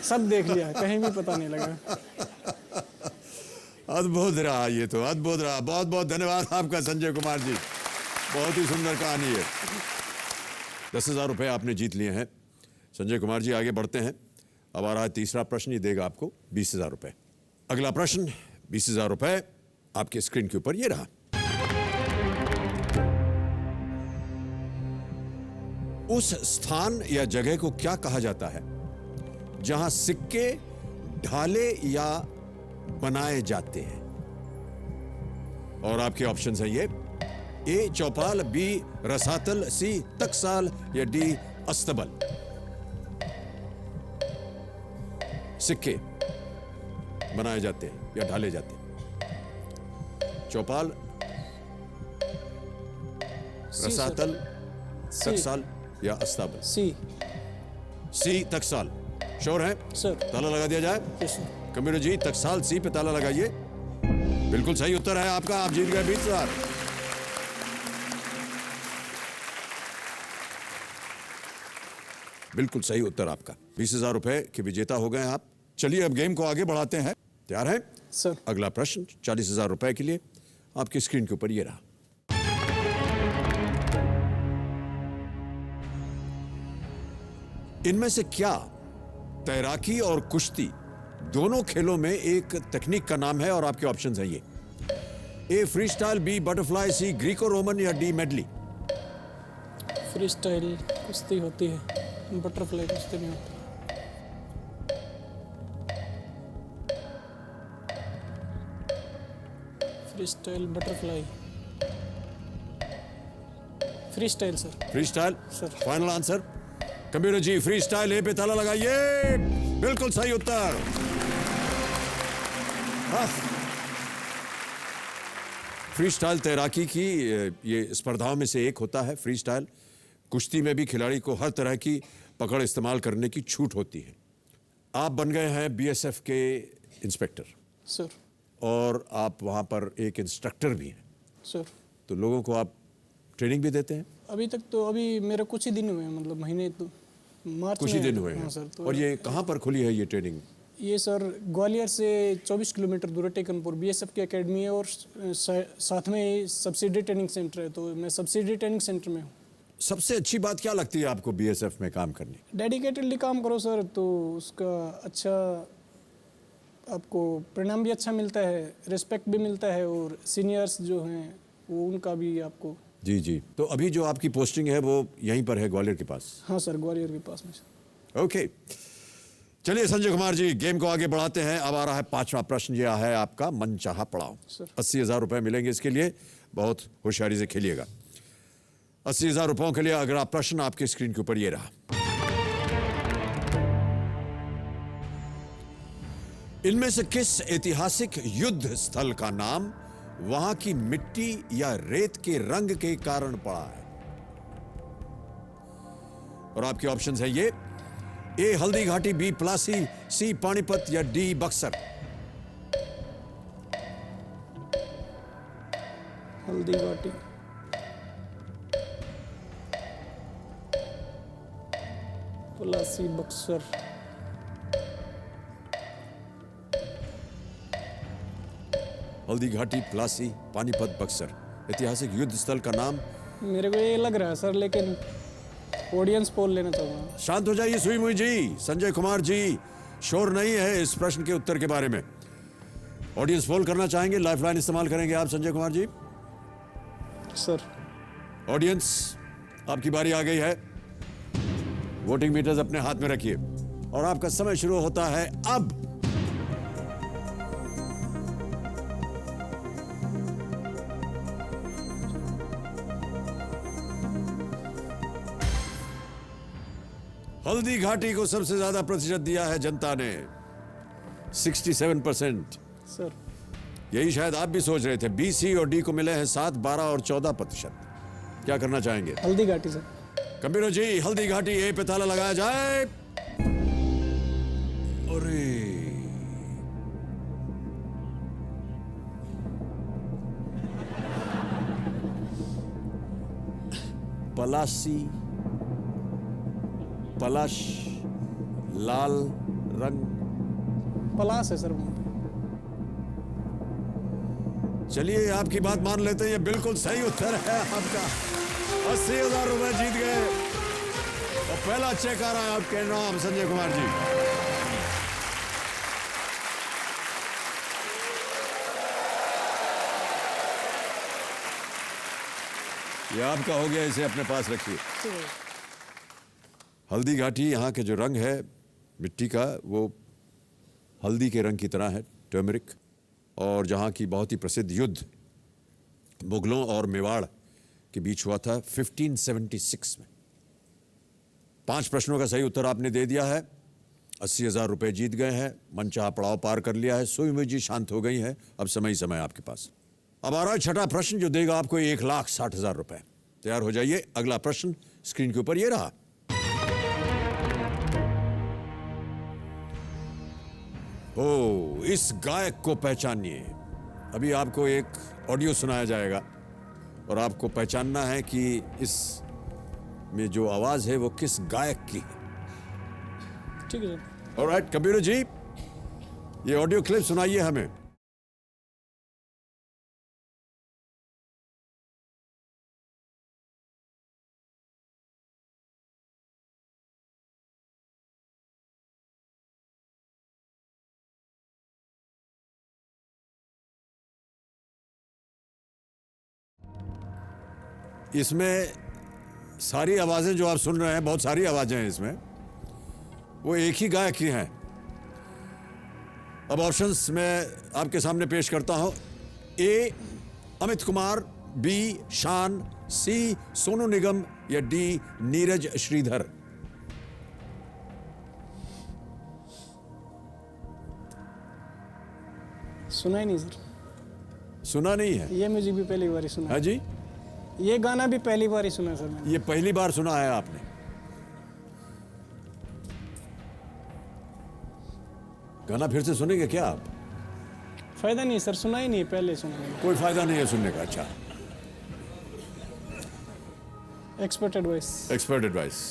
सब देख लिया, कहीं भी पता नहीं लगा। अद्भुत रहा, ये तो अद्भुत रहा। बहुत बहुत धन्यवाद आपका संजय कुमार जी, बहुत ही सुंदर कहानी है। 10,000 रुपये आपने जीत लिए हैं। संजय कुमार जी आगे बढ़ते हैं। अब आ रहा है तीसरा प्रश्न, ये देगा आपको 20,000 रुपये। अगला प्रश्न 20,000 रुपये आपके स्क्रीन के ऊपर ये रहा। उस स्थान या जगह को क्या कहा जाता है जहां सिक्के ढाले या बनाए जाते हैं? और आपके ऑप्शंस हैं ये: ए, चौपाल, बी, रसातल, सी, टकसाल, या डी, अस्तबल। सिक्के बनाए जाते हैं या ढाले जाते हैं। चौपाल, रसातल, टकसाल या अस्तबल। सी, टकसाल। श्योर है सर? ताला लगा दिया जाए। कंप्यूटर जी, टकसाल सी पे ताला लगाइए। बिल्कुल सही उत्तर है आपका, आप जीत गए 20,000। बिल्कुल सही उत्तर आपका। 20,000 रुपए के विजेता हो गए आप। चलिए अब गेम को आगे बढ़ाते हैं। तैयार हैं सर? अगला प्रश्न 40,000 रुपए के लिए आपकी स्क्रीन के ऊपर ये रहा। इनमें से क्या तैराकी और कुश्ती दोनों खेलों में एक तकनीक का नाम है? और आपके ऑप्शंस हैं ये: A, freestyle, B, butterfly, C, Greco Roman, या डी, मेडली। फ्री स्टाइल कुश्ती होती है, बटरफ्लाई कुश्ती नहीं होती। Freestyle, butterfly, freestyle sir. Freestyle sir. Final answer? Computer ji freestyle A पे ताला लगाइए। बिल्कुल सही उत्तर। फ्री स्टाइल तैराकी की ये स्पर्धाओं में से एक होता है। फ्री स्टाइल कुश्ती में भी खिलाड़ी को हर तरह की पकड़ इस्तेमाल करने की छूट होती है। आप बन गए हैं बीएसएफ के इंस्पेक्टर सर। और आप वहाँ पर एक इंस्ट्रक्टर भी हैं सर। तो लोगों को आप ट्रेनिंग भी देते हैं? अभी तक तो अभी मेरे कुछ ही दिन हुए हैं, मतलब महीने तो मार्च कुछ ही दिन हुए हैं। हाँ सर। तो और ये कहाँ पर खुली है ये ट्रेनिंग? ये सर ग्वालियर से 24 किलोमीटर दूर है, टेकनपुर बीएसएफ की एकेडमी है और साथ में सब्सिडी ट्रेनिंग सेंटर है, तो मैं सब्सिडी ट्रेनिंग सेंटर में हूँ। सबसे अच्छी बात क्या लगती है आपको बीएसएफ में काम करने? डेडिकेटेडली काम करो सर, तो उसका अच्छा आपको परिणाम भी अच्छा मिलता है, रिस्पेक्ट भी मिलता है और सीनियर्स जो हैं वो उनका भी आपको। जी जी। तो अभी जो आपकी पोस्टिंग है वो यहीं पर है ग्वालियर के पास? हाँ सर, ग्वालियर के पास में सर। ओके, चलिए संजय कुमार जी गेम को आगे बढ़ाते हैं। अब आ रहा है 5वां प्रश्न। यह है आपका मनचाहा पड़ाव। 80,000 रुपए मिलेंगे इसके लिए, बहुत होशियारी से खेलिएगा। 80,000 रुपयों के लिए अगला प्रश्न आपकी स्क्रीन के ऊपर ये रहा। इनमें से किस ऐतिहासिक युद्ध स्थल का नाम वहां की मिट्टी या रेत के रंग के कारण पड़ा है? और आपके ऑप्शंस है ये: ए हल्दी घाटी, बी प्लासी, सी पानीपत या डी बक्सर। हल्दी घाटी, प्लासी, बक्सर। हल्दी घाटी, प्लासी, पानीपत, बक्सर। ऐतिहासिक युद्ध स्थल का नाम मेरे को ये लग रहा है सर, लेकिन ऑडियंस पोल लेना चाहूंगा। शांत हो जाइए सुई मुई जी। संजय कुमार जी श्योर नहीं है इस प्रश्न के उत्तर के बारे में। ऑडियंस पोल करना चाहेंगे, लाइफलाइन इस्तेमाल करेंगे आप संजय कुमार जी? सर। ऑडियंस आपकी बारी आ गई है। वोटिंग मीटर्स अपने हाथ में रखिए और आपका समय शुरू होता है अब। हल्दी घाटी को सबसे ज्यादा प्रतिशत दिया है जनता ने, 67%। सर। यही शायद आप भी सोच रहे थे। बी, सी और डी को मिले हैं 7, 12 और 14%। क्या करना चाहेंगे? हल्दी घाटी सर। कंप्यूटर जी हल्दी घाटी ए पे ताला लगाया जाए। अरे पलासी, पलाश, लाल रंग। पलास है सर। चलिए आपकी बात मान लेते हैं, ये बिल्कुल सही उत्तर है आपका। 80,000 रुपए जीत गए और पहला चेक आ रहा है आपके नाम संजय कुमार जी। ये आपका हो गया, इसे अपने पास रखिए। हल्दी घाटी यहाँ के जो रंग है मिट्टी का, वो हल्दी के रंग की तरह है, टर्मरिक। और जहाँ की बहुत ही प्रसिद्ध युद्ध मुगलों और मेवाड़ के बीच हुआ था 1576 में। 5 प्रश्नों का सही उत्तर आपने दे दिया है। 80,000 रुपए जीत गए हैं। मनचाहा पड़ाव पार कर लिया है। सुई जी शांत हो गई है। अब समय ही समय आपके पास। अब आ रहा है 6वां प्रश्न जो देगा आपको 1,60,000 रुपए। तैयार हो जाइए। अगला प्रश्न स्क्रीन के ऊपर ये रहा। ओ, इस गायक को पहचानिए। अभी आपको एक ऑडियो सुनाया जाएगा और आपको पहचानना है कि इस में जो आवाज है वो किस गायक की है। ठीक है सर। ऑलराइट कंप्यूटर जी, ये ऑडियो क्लिप सुनाइए हमें। इसमें सारी आवाजें जो आप सुन रहे हैं, बहुत सारी आवाजें हैं इसमें, वो एक ही गायक की हैं। अब ऑप्शंस मैं आपके सामने पेश करता हूं। ए अमित कुमार, बी शान, सी सोनू निगम या डी नीरज श्रीधर। सुना ही नहीं सर। सुना नहीं है? ये म्यूजिक भी पहली बार ही सुना। हाँ जी, ये गाना भी पहली बार ही सुना सर मैंने। ये पहली बार सुना है आपने? गाना फिर से सुनेंगे क्या आप? फायदा नहीं सर, सुना ही नहीं, पहले सुना मैंने। कोई फायदा नहीं है सुनने का। अच्छा, expert advice. Expert advice.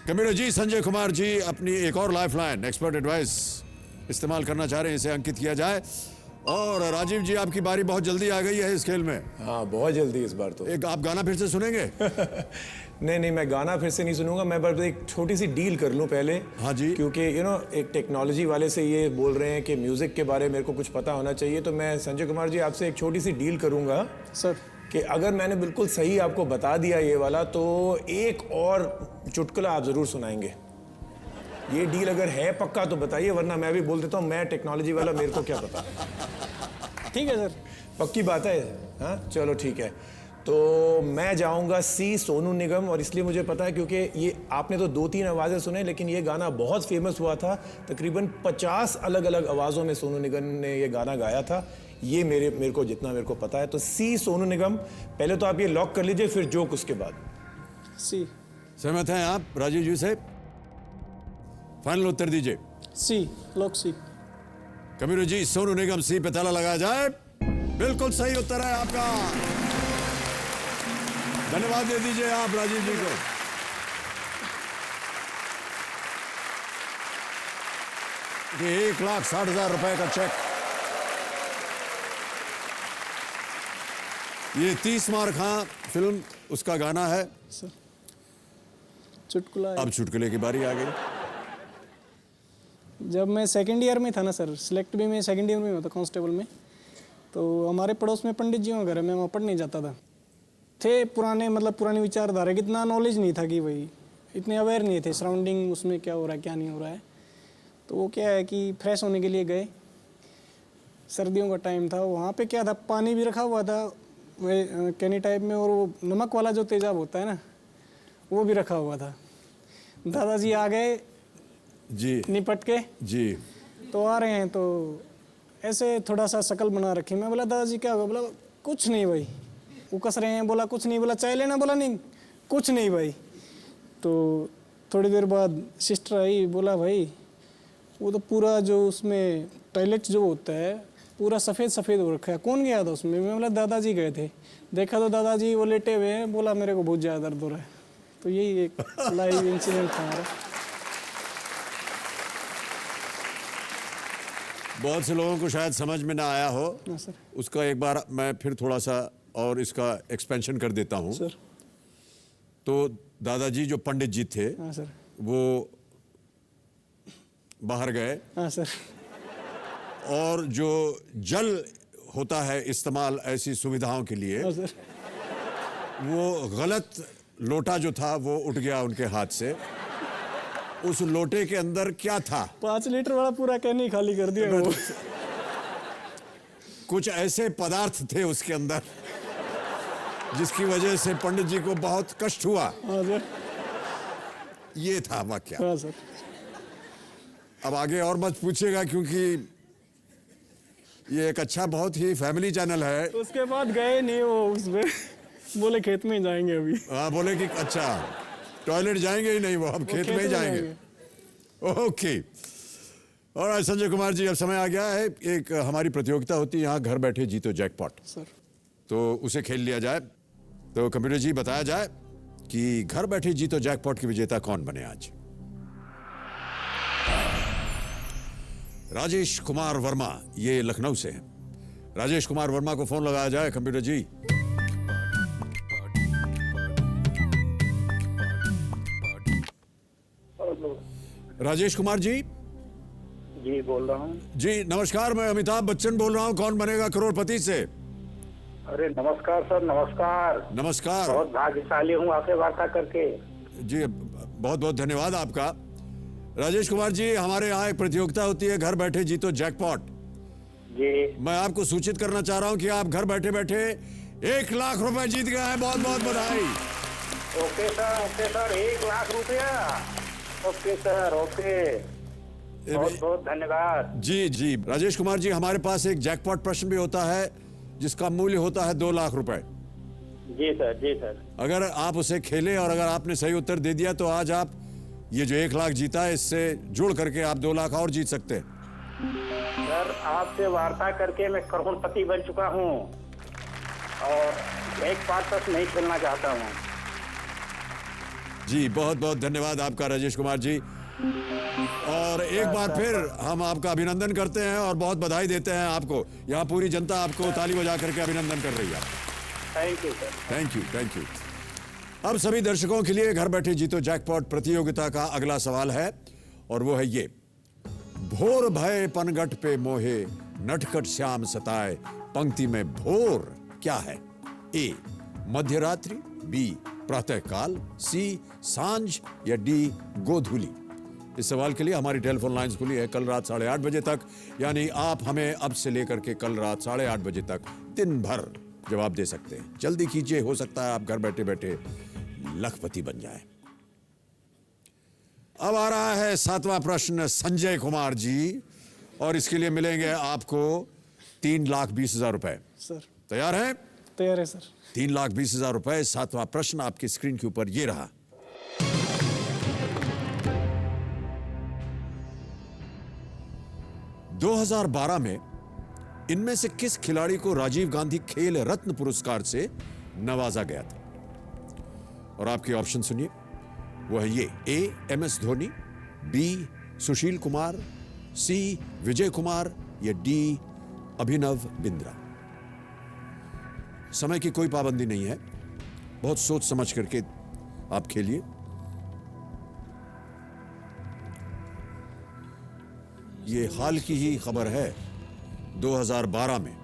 Computer ji, Sanjay Kumar ji अपनी एक और लाइफ लाइन एक्सपर्ट एडवाइस इस्तेमाल करना चाह रहे हैं, इसे अंकित किया जाए। और राजीव जी, आपकी बारी बहुत जल्दी आ गई है इस खेल में। हाँ, बहुत जल्दी इस बार तो। एक आप गाना फिर से सुनेंगे? नहीं, मैं गाना फिर से नहीं सुनूंगा। मैं बस एक छोटी सी डील कर लूं पहले। हाँ जी। क्योंकि एक टेक्नोलॉजी वाले से ये बोल रहे हैं कि म्यूजिक के बारे में मेरे को कुछ पता होना चाहिए, तो मैं संजय कुमार जी आपसे एक छोटी सी डील करूंगा सर कि अगर मैंने बिल्कुल सही आपको बता दिया ये वाला, तो एक और चुटकुला आप जरूर सुनाएंगे। ये डील अगर है पक्का तो बताइए, वरना मैं भी बोल देता हूँ मैं टेक्नोलॉजी वाला, मेरे को क्या पता। ठीक है सर, पक्की बात है? हाँ चलो ठीक है। तो मैं जाऊंगा सी, सोनू निगम। और इसलिए मुझे पता है क्योंकि ये आपने तो 2-3 आवाज़ें सुने, लेकिन ये गाना बहुत फेमस हुआ था। तकरीबन 50 अलग अलग आवाज़ों में सोनू निगम ने ये गाना गाया था। ये मेरे को जितना मेरे को पता है। तो सी, सोनू निगम। पहले तो आप ये लॉक कर लीजिए, फिर जोक उसके बाद। सी। सहमत हैं आप राजीव जी से? फाइनल उत्तर दीजिए। सी, लॉक सी। कंप्यूटर जी, सोनू निगम सी पे ताला लगाया जाए। बिल्कुल सही उत्तर है आपका। धन्यवाद दे दीजिए आप राजीव जी को। ये 1,60,000 रुपए का चेक। ये 30 मार खां फिल्म उसका गाना है। सर चुटकुला है। अब चुटकुले की बारी आ गई। जब मैं सेकंड ईयर में था ना सर, सिलेक्ट भी मैं सेकंड ईयर में होता कांस्टेबल में, तो हमारे पड़ोस में पंडित जी घर है, मैं वहाँ पढ़ने जाता था। थे पुरानी विचारधारा की इतना नॉलेज नहीं था कि भाई इतने अवेयर नहीं थे सराउंडिंग उसमें क्या हो रहा है क्या नहीं हो रहा है। तो वो क्या है कि फ्रेश होने के लिए गए, सर्दियों का टाइम था, वहाँ पे क्या था पानी भी रखा हुआ था कैनी टाइप में, और वो नमक वाला जो तेजाब होता है ना वो भी रखा हुआ था। दादाजी आ गए जी निपट के जी, तो आ रहे हैं, तो ऐसे थोड़ा सा शकल बना रखी। मैं बोला दादाजी क्या होगा? बोला कुछ नहीं भाई। वो कस रहे हैं, बोला कुछ नहीं। बोला चाय लेना? बोला नहीं कुछ नहीं भाई। तो थोड़ी देर बाद सिस्टर आई, बोला भाई वो तो पूरा जो उसमें टॉयलेट जो होता है पूरा सफ़ेद सफ़ेद हो रखा है, कौन गया था उसमें? मैं बोला दादाजी गए थे। देखा तो दादाजी वो लेटे हुए हैं। बोला मेरे को बहुत ज़्यादा दर्द हो रहा है। तो यही एक लाइव इंसिडेंट था हमारा। बहुत से लोगों को शायद समझ में ना आया हो, सर। उसका एक बार मैं फिर थोड़ा सा और इसका एक्सपेंशन कर देता हूँ। सर। तो दादाजी जो पंडित जी थे, हाँ सर। वो बाहर गए। हाँ सर। और जो जल होता है इस्तेमाल ऐसी सुविधाओं के लिए, हाँ सर। वो गलत लोटा जो था वो उठ गया उनके हाथ से। उस लोटे के अंदर क्या था? 5 लीटर वाला पूरा कैन ही खाली कर दिया वो। कुछ ऐसे पदार्थ थे उसके अंदर जिसकी वजह से पंडित जी को बहुत कष्ट हुआ। हाँ सर। ये था वाक्य। हाँ सर। अब आगे और मत पूछिएगा क्योंकि ये एक अच्छा बहुत ही फैमिली चैनल है। उसके बाद गए नहीं वो उसमें, बोले खेत में ही जाएंगे अभी। हाँ बोले कि अच्छा टॉयलेट जाएंगे ही नहीं, वो अब खेत में ही जाएंगे। ओके। और संजय कुमार जी, अब समय आ गया है, एक हमारी प्रतियोगिता होती है यहाँ घर बैठे जीतो जैकपॉट सर, तो उसे खेल लिया जाए। तो कंप्यूटर जी बताया जाए कि घर बैठे जीतो जैकपॉट की विजेता कौन बने आज? राजेश कुमार वर्मा, ये लखनऊ से है। राजेश कुमार वर्मा को फोन लगाया जाए कंप्यूटर जी। राजेश कुमार जी। जी बोल रहा हूँ। जी नमस्कार, मैं अमिताभ बच्चन बोल रहा हूँ कौन बनेगा करोड़पति से। अरे नमस्कार सर, नमस्कार। नमस्कार। बहुत भाग्यशाली हूँ आपसे वार्ता करके। जी बहुत बहुत धन्यवाद आपका। राजेश कुमार जी, हमारे यहाँ एक प्रतियोगिता होती है घर बैठे जीतो जैकपॉट। जी मैं आपको सूचित करना चाह रहा हूँ कि आप घर बैठे बैठे 1 लाख रुपए जीत गए हैं। बहुत बहुत बधाई। ओके सर, 1 लाख रुपया। Okay sir, okay. बहुत बहुत धन्यवाद। जी जी राजेश कुमार जी, हमारे पास एक जैकपॉट प्रश्न भी होता है जिसका मूल्य होता है 2 लाख रुपए। जी सर, जी सर। अगर आप उसे खेले और अगर आपने सही उत्तर दे दिया तो आज आप ये जो 1 लाख जीता है इससे जोड़ करके आप 2 लाख और जीत सकते हैं। सर आपसे वार्ता करके मैं करोड़पति बन चुका हूँ और एक बार तक नहीं खेलना चाहता हूँ। जी बहुत बहुत धन्यवाद आपका राजेश कुमार जी, और एक बार फिर हम आपका अभिनंदन करते हैं और बहुत बधाई देते हैं आपको। यहाँ पूरी जनता आपको ताली बजा करके अभिनंदन कर रही है। Thank you sir. Thank you, thank you. अब सभी दर्शकों के लिए घर बैठे जीतो जैकपॉट प्रतियोगिता का अगला सवाल है और वो है ये। भोर भय पनघट पे मोहे नटखट श्याम सताए, पंक्ति में भोर क्या है? ए मध्यरात्रि, बी प्रातःकाल, सी सांझ या डी गोधूली। इस सवाल के लिए हमारी टेलीफोन लाइंस खुली है कल रात 8:30 बजे तक, यानी आप हमें अब से लेकर के कल रात 8:30 बजे तक दिन भर जवाब दे सकते हैं। जल्दी कीजिए, हो सकता है आप घर बैठे बैठे लखपति बन जाए। अब आ रहा है 7वां प्रश्न संजय कुमार जी, और इसके लिए मिलेंगे आपको 3,20,000 रुपए। सर तैयार हैं? तैयार है सर। 3,20,000 रुपए। 7वां प्रश्न आपकी स्क्रीन के ऊपर ये रहा। – 2012 में इनमें से किस खिलाड़ी को राजीव गांधी खेल रत्न पुरस्कार से नवाजा गया था? और आपके ऑप्शन सुनिए, वो है ये। ए MS धोनी, बी सुशील कुमार, सी विजय कुमार या डी अभिनव बिंद्रा। समय की कोई पाबंदी नहीं है, बहुत सोच समझ करके आप खेलिए। ये हाल की ही खबर है, 2012 में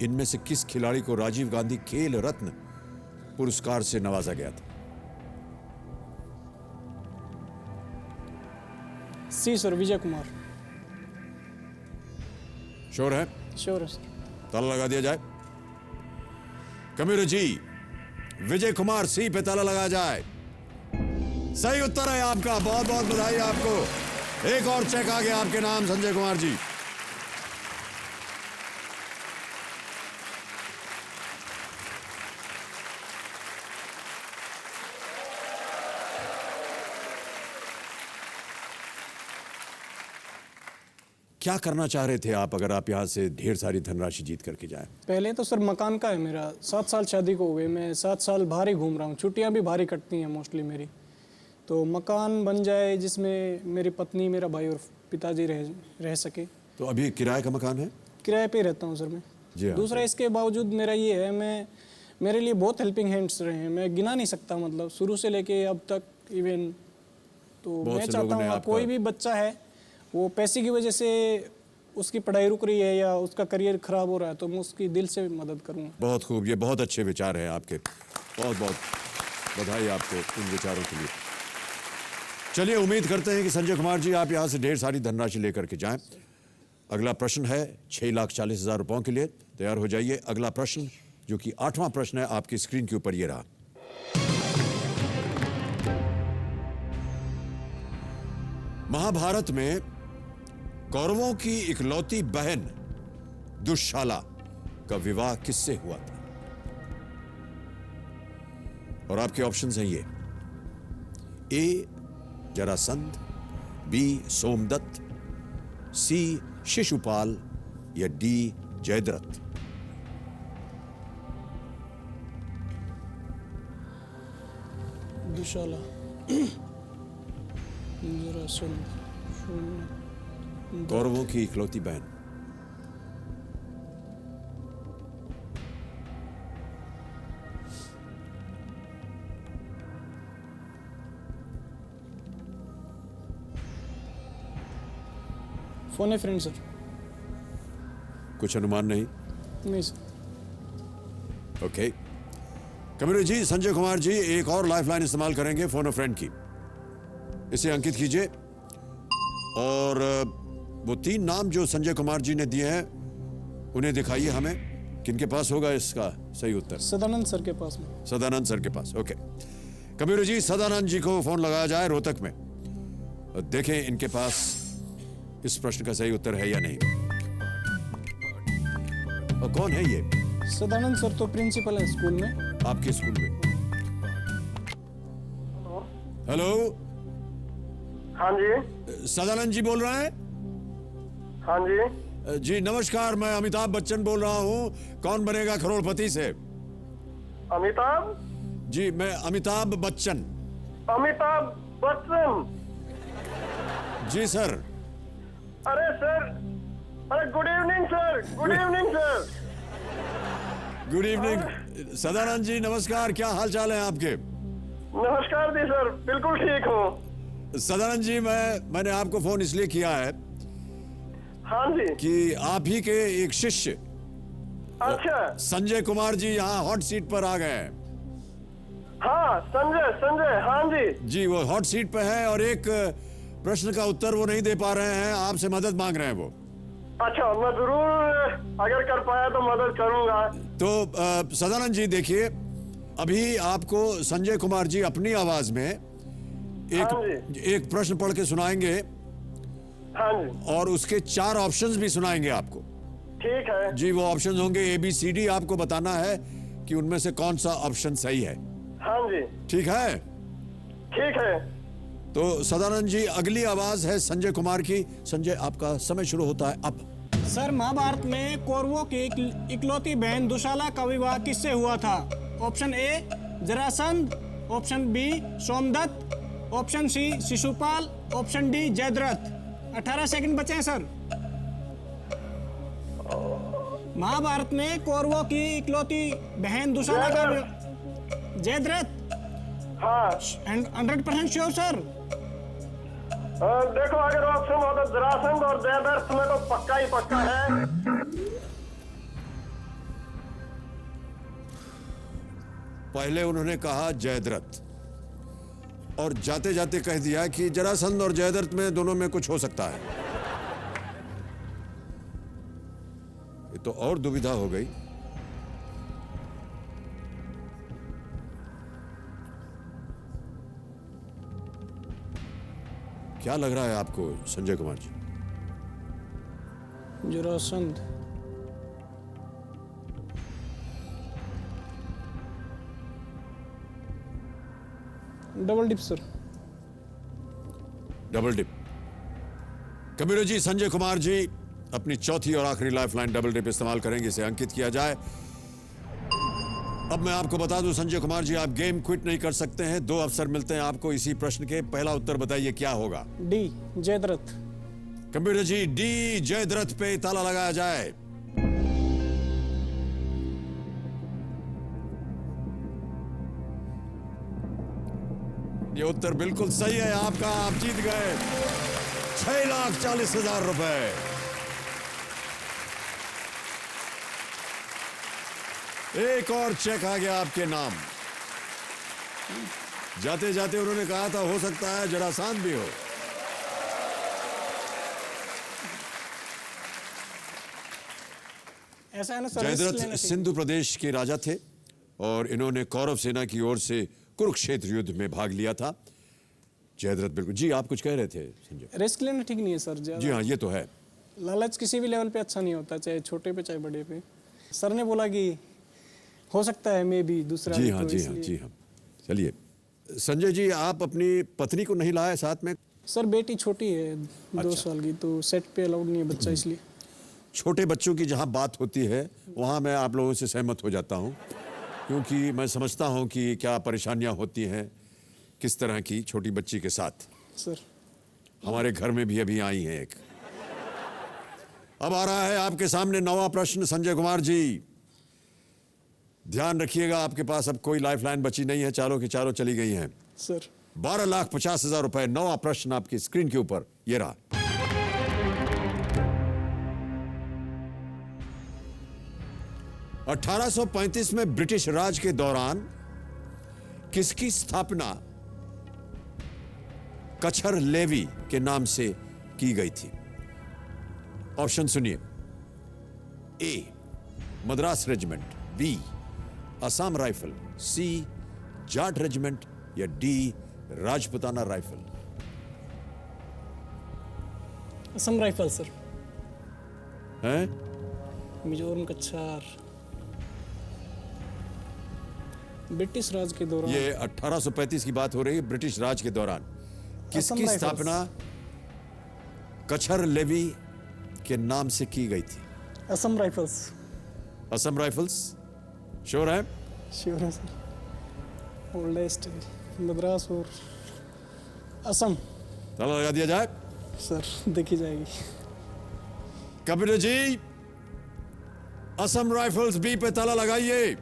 इनमें से किस खिलाड़ी को राजीव गांधी खेल रत्न पुरस्कार से नवाजा गया था? सी सर, विजय कुमार। श्योर है? श्योर है सर। ताला लगा दिया जाए। कमीर जी, विजय कुमार, सी पे ताला लगा जाए। सही उत्तर है आपका, बहुत बहुत बधाई आपको। एक और चेक आ गया आपके नाम संजय कुमार जी। क्या करना चाह रहे थे आप अगर आप यहां से ढेर सारी धनराशि जीत करके जाएं? पहले तो सर मकान का है मेरा, 7 साल शादी को हो गए, मैं 7 साल बाहर ही घूम रहा हूँ, छुट्टियाँ भी बाहर ही कटती हैं मोस्टली मेरी। तो मकान बन जाए जिसमें मेरी पत्नी, मेरा भाई और पिताजी रह सके। तो अभी किराए का मकान है? किराए पे रहता हूँ सर मैं। जी हाँ। दूसरा इसके बावजूद मेरा ये है, मेरे लिए बहुत हेल्पिंग हैंड्स रहे हैं, मैं गिना नहीं सकता, मतलब शुरू से लेके अब तक इवन। तो मैं चाहता हूँ कोई भी बच्चा है वो पैसे की वजह से उसकी पढ़ाई रुक रही है या उसका करियर खराब हो रहा है, तो मैं उसकी दिल से मदद करूँगा। बहुत खूब, ये बहुत अच्छे विचार हैं आपके, बहुत बहुत बधाई आपको इन विचारों के लिए। चलिए, उम्मीद करते हैं कि संजय कुमार जी आप यहाँ से ढेर सारी धनराशि लेकर के जाएं। अगला प्रश्न है 6,40,000 रुपयों के लिए। तैयार हो जाइए। अगला प्रश्न जो कि 8वां प्रश्न है आपकी स्क्रीन के ऊपर ये रहा। महाभारत में कौरवों की इकलौती बहन दुशाला का विवाह किससे हुआ था? और आपके ऑप्शंस हैं ये। ए जरासंध, बी सोमदत्त, सी शिशुपाल या डी जयद्रथ। दुशाला, जरासंध, कौरवों की इकलौती बहन। फोन है फ्रेंड सर। कुछ अनुमान नहीं? नहीं सर। ओके कमरे जी, संजय कुमार जी एक और लाइफलाइन इस्तेमाल करेंगे फोन अ फ्रेंड की। इसे अंकित कीजिए और वो 3 नाम जो संजय कुमार जी ने दिए हैं उन्हें दिखाइए हमें। किनके पास होगा इसका सही उत्तर? सदानंद सर के पास में। सदानंद सर के पास। ओके कबीर जी, सदानंद जी को फोन लगाया जाए रोहतक में। देखें इनके पास इस प्रश्न का सही उत्तर है या नहीं। और कौन है ये? सदानंद सर तो प्रिंसिपल है स्कूल में। आपके स्कूल में? हेलो। हाँ जी। सदानंद जी बोल रहे हैं? हाँ जी। जी नमस्कार, मैं अमिताभ बच्चन बोल रहा हूँ, कौन बनेगा करोड़पति से। अमिताभ? जी मैं अमिताभ बच्चन। अमिताभ बच्चन? जी सर। अरे सर, अरे good evening sir, good evening sir. Good evening Sadanand ji, नमस्कार, क्या हाल चाल है आपके? नमस्कार जी सर, बिल्कुल ठीक हूँ। सदानंद जी मैंने आपको फोन इसलिए किया है हाँ जी कि आप ही के एक शिष्य अच्छा संजय कुमार जी यहाँ हॉट सीट पर आ गए हैं। हाँ संजय हाँ जी। जी वो हॉट सीट पे है और एक प्रश्न का उत्तर वो नहीं दे पा रहे हैं, आपसे मदद मांग रहे हैं वो। अच्छा, मैं जरूर अगर कर पाया तो मदद करूंगा। तो सदानंद जी देखिए, अभी आपको संजय कुमार जी अपनी आवाज में एक प्रश्न पढ़ के सुनाएंगे। हाँ जी। और उसके 4 ऑप्शंस भी सुनाएंगे आपको। ठीक है जी, वो ऑप्शंस होंगे ABCD, आपको बताना है कि उनमें से कौन सा ऑप्शन सही है। हाँ जी। ठीक है? ठीक है। तो सदानंद जी अगली आवाज है संजय कुमार की। संजय आपका समय शुरू होता है अब। सर महाभारत में कौरवों की इकलौती बहन दुशाला का विवाह किससे हुआ था? Option A Jarasandh, option B Somdatt, option C Shishupal, option D Jayadrath. 18 second बचे हैं सर। महाभारत में कौरवों की इकलौती बहन दुशाला का जयद्रथ। हाँ 100% श्योर सर। देखो अगर ऑप्शन होता जरासंध और जयद्रथ में तो पक्का ही पक्का है। पहले उन्होंने कहा जयद्रथ और जाते जाते कह दिया कि जरासंध और जयद्रथ में दोनों में कुछ हो सकता है। ये तो और दुविधा हो गई। क्या लग रहा है आपको Sanjay Kumar ji? Jarasandh. Double dip sir. Double dip. Kabir ji, Sanjay Kumar ji अपनी चौथी और आखिरी लाइफलाइन डबल डिप इस्तेमाल करेंगे, इसे अंकित किया जाए। अब मैं आपको बता दूं संजय कुमार जी, आप गेम क्विट नहीं कर सकते हैं। 2 अवसर मिलते हैं आपको इसी प्रश्न के। पहला उत्तर बताइए क्या होगा? डी जयद्रथ। कंप्यूटर जी, डी जयद्रथ पे ताला लगाया जाए। ये उत्तर बिल्कुल सही है आपका। आप जीत गए 6,40,000 रुपए। एक और चेक आ गया आपके नाम। जाते जाते उन्होंने कहा था हो सकता है जरासंध भी हो। ऐसा है ना सर। जयद्रथ सिंधु प्रदेश के राजा थे और इन्होंने कौरव सेना की ओर से कुरुक्षेत्र युद्ध में भाग लिया था। जयद्रथ बिल्कुल। जी आप कुछ कह रहे थे संजय? रिस्क लेना ठीक नहीं है सर। जी हाँ, ये तो है। लालच किसी भी लेवल पे अच्छा नहीं होता, चाहे छोटे पे चाहे बड़े पे। सर ने बोला कि हो सकता है मैं भी दूसरा। जी हाँ, जी हाँ, जी हाँ। चलिए संजय जी, आप अपनी पत्नी को नहीं लाए साथ में? सर बेटी छोटी है 2 साल की, तो सेट पे अलाउड नहीं है बच्चा, इसलिए। छोटे बच्चों की जहाँ बात होती है वहाँ मैं आप लोगों से सहमत हो जाता हूँ, क्योंकि मैं समझता हूँ कि क्या परेशानियाँ होती हैं किस तरह की छोटी बच्ची के साथ। सर हमारे घर में भी अभी आई है एक। अब आ रहा है आपके सामने 9वां प्रश्न। संजय कुमार जी ध्यान रखिएगा, आपके पास अब कोई लाइफलाइन बची नहीं है, चारों की चारों चली गई हैं। सर 12,50,000 रुपए। 9वां प्रश्न आपकी स्क्रीन के ऊपर ये रहा। सर 1835 में ब्रिटिश राज के दौरान किसकी स्थापना कचहर लेवी के नाम से की गई थी? ऑप्शन सुनिए। A Madras regiment, B Assam rifle, C Jat regiment या D Rajputana rifle. Assam rifle sir. हैं? मिजोरम कछार। ब्रिटिश राज के दौरान। ये 1835 की बात हो रही है, ब्रिटिश राज के दौरान। किसकी राइफल्स। स्थापना कछर लेवी के नाम से की गई थी? Assam rifles. Assam rifles? Sure है? श्योर है सर। ओल्डेस्ट मद्रास और असम। ताला लगा दिया जाए? सर देखी जाएगी। कबीर जी, असम राइफल्स बी पे ताला लगाइए।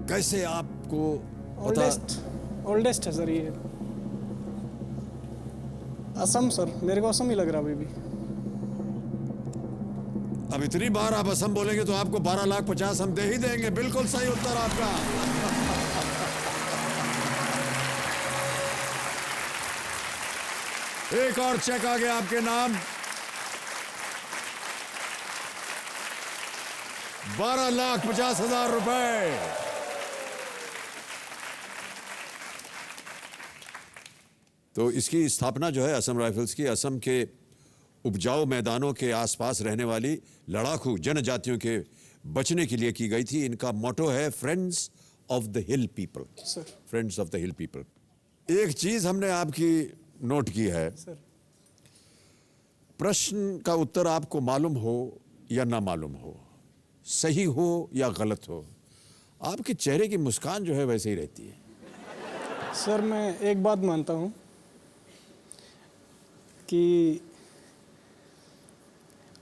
कैसे आपको पता? ओल्डेस्ट है सर ये। असम सर, मेरे को असम ही लग रहा अभी भी। अब इतनी बार आप असम बोलेंगे तो आपको 12,50,000 हम दे ही देंगे। बिल्कुल सही उत्तर आपका। एक और चेक आ गया आपके नाम। 12,50,000 रुपए। तो इसकी स्थापना जो है असम राइफल्स की, असम के उपजाऊ मैदानों के आसपास रहने वाली लड़ाकू जनजातियों के बचने के लिए की गई थी। इनका मोटो है friends of the hill people. Friends of the hill people. एक चीज हमने आपकी नोट की है, प्रश्न का उत्तर आपको मालूम हो या ना मालूम हो, सही हो या गलत हो, आपके चेहरे की मुस्कान जो है वैसे ही रहती है। सर मैं एक बात मानता हूँ कि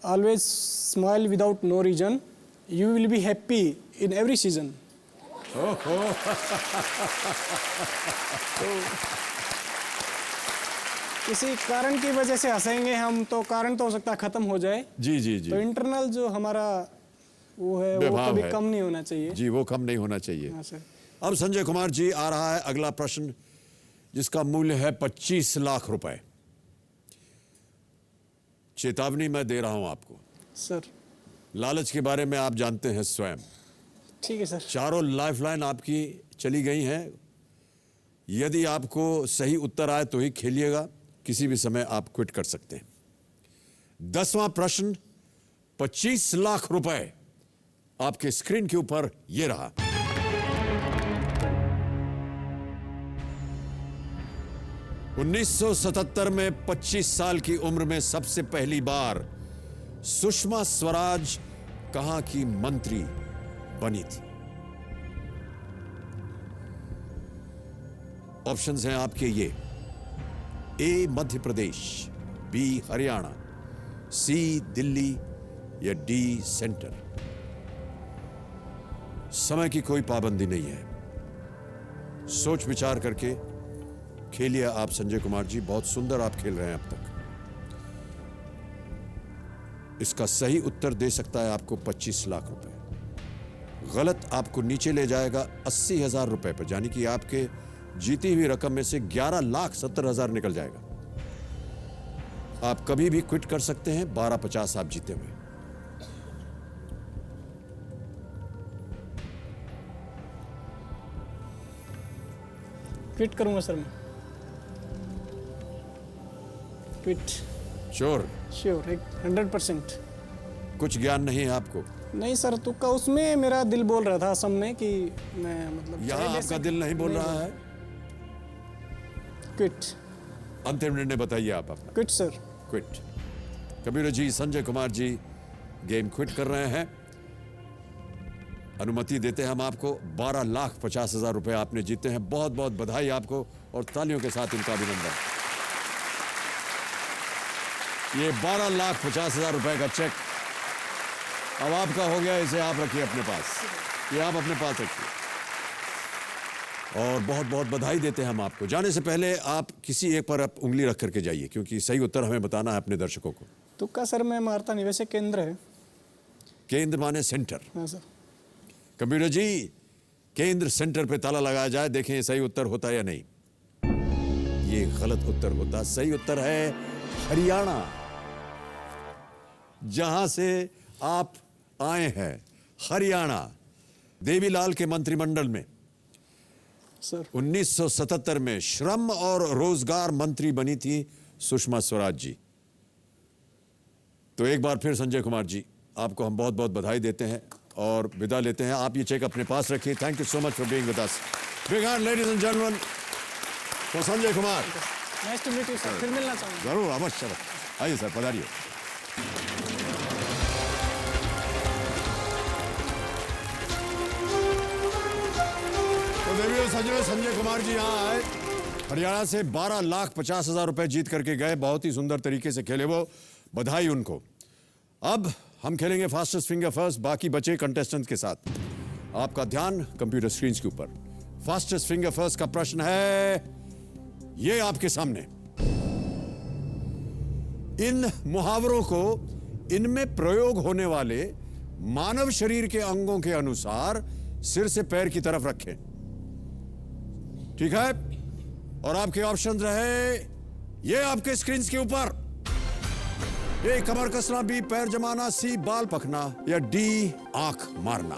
always smile without no reason, you will be happy in every season. तो किसी कारण की वजह से हंसेंगे हम तो कारण तो हो सकता है खत्म हो जाए। जी जी जी। तो इंटरनल जो हमारा वो है वो कभी कम नहीं होना चाहिए। जी, वो कम नहीं होना चाहिए। हाँ सर। अब संजय कुमार जी, आ रहा है अगला प्रश्न जिसका मूल्य है 25 लाख रुपए। चेतावनी मैं दे रहा हूं आपको सर। लालच के बारे में आप जानते हैं स्वयं। ठीक है सर। चारों लाइफलाइन आपकी चली गई हैं। यदि आपको सही उत्तर आए तो ही खेलिएगा, किसी भी समय आप क्विट कर सकते हैं। 10वां प्रश्न, 25 लाख रुपए आपके स्क्रीन के ऊपर ये रहा। (1977) में 25 साल की उम्र में सबसे पहली बार सुषमा स्वराज कहां की मंत्री बनी थी? ऑप्शंस हैं आपके ये: ए मध्य प्रदेश, बी हरियाणा, सी दिल्ली या डी सेंटर। समय की कोई पाबंदी नहीं है, सोच विचार करके खेलिए आप संजय कुमार जी। बहुत सुंदर आप खेल रहे हैं अब तक। इसका सही उत्तर दे सकता है आपको 25 लाख रुपए, गलत आपको नीचे ले जाएगा 80,000 रुपए पर, यानी कि आपके जीती हुई रकम में से 11,70,000 निकल जाएगा। आप कभी भी क्विट कर सकते हैं। 12,50 आप जीते हुए। क्विट करूंगा सर मैं। क्विट। श्योर? श्योर, 100%। कुछ ज्ञान नहीं है आपको? नहीं सर, तुक्का उसमें मेरा दिल बोल रहा था असम में कि मैं मतलब यहां आपका दिल नहीं बोल रहा है। क्विट। अंतिम निर्णय बताइए आप अपना। Quit sir. Quit. Kabir ji, Sanjay Kumar जी गेम क्विट कर रहे हैं। अनुमति देते हैं हम आपको। 12,50,000 रुपए आपने जीते हैं। बहुत बहुत बधाई आपको और तालियों के साथ इनका अभिनंदन। ये 12,50,000 रुपए का चेक अब आपका हो गया। इसे आप रखिए अपने पास, ये आप अपने पास रखिए। और बहुत बहुत बधाई देते हैं हम आपको। जाने से पहले आप किसी एक पर आप उंगली रख करके जाइए, क्योंकि सही उत्तर हमें बताना है अपने दर्शकों को। तुक्का सर मैं मारता नहीं, वैसे केंद्र है। केंद्र माने सेंटर? हाँ सर। कंप्यूटर जी, केंद्र सेंटर पे ताला लगाया जाए, देखें सही उत्तर होता है या नहीं। ये गलत उत्तर होता। सही उत्तर है हरियाणा, जहां से आप आए हैं। हरियाणा। देवीलाल के मंत्रिमंडल में सर 1977 में श्रम और रोजगार मंत्री बनी थी सुषमा स्वराज जी। तो एक बार फिर संजय कुमार जी, आपको हम बहुत बहुत बधाई देते हैं और विदा लेते हैं। आप ये चेक अपने पास रखिए। Thank you so much for being with us. Big hand ladies and gentleman for Sanjay Kumar. Nice to meet you sir, फिर मिलना चाहूँगा। जरूर, अवश्य। आइए सर, पधारिए। तो देवियों सजनों, संजय कुमार जी यहाँ आए, हरियाणा से 12,50,000 रुपए जीत करके गए। बहुत ही सुंदर तरीके से खेले वो, बधाई उनको। अब हम खेलेंगे फास्टेस्ट फिंगर फर्स्ट बाकी बचे कंटेस्टेंट के साथ। आपका ध्यान कंप्यूटर स्क्रीन के ऊपर। फास्टेस्ट फिंगर फर्स्ट का प्रश्न है ये आपके सामने। इन मुहावरों को इनमें प्रयोग होने वाले मानव शरीर के अंगों के अनुसार सिर से पैर की तरफ रखें। ठीक है? और आपके ऑप्शन रहे ये आपके स्क्रीन के ऊपर। ए कमर कसना, बी पैर जमाना, सी बाल पकना या डी आंख मारना।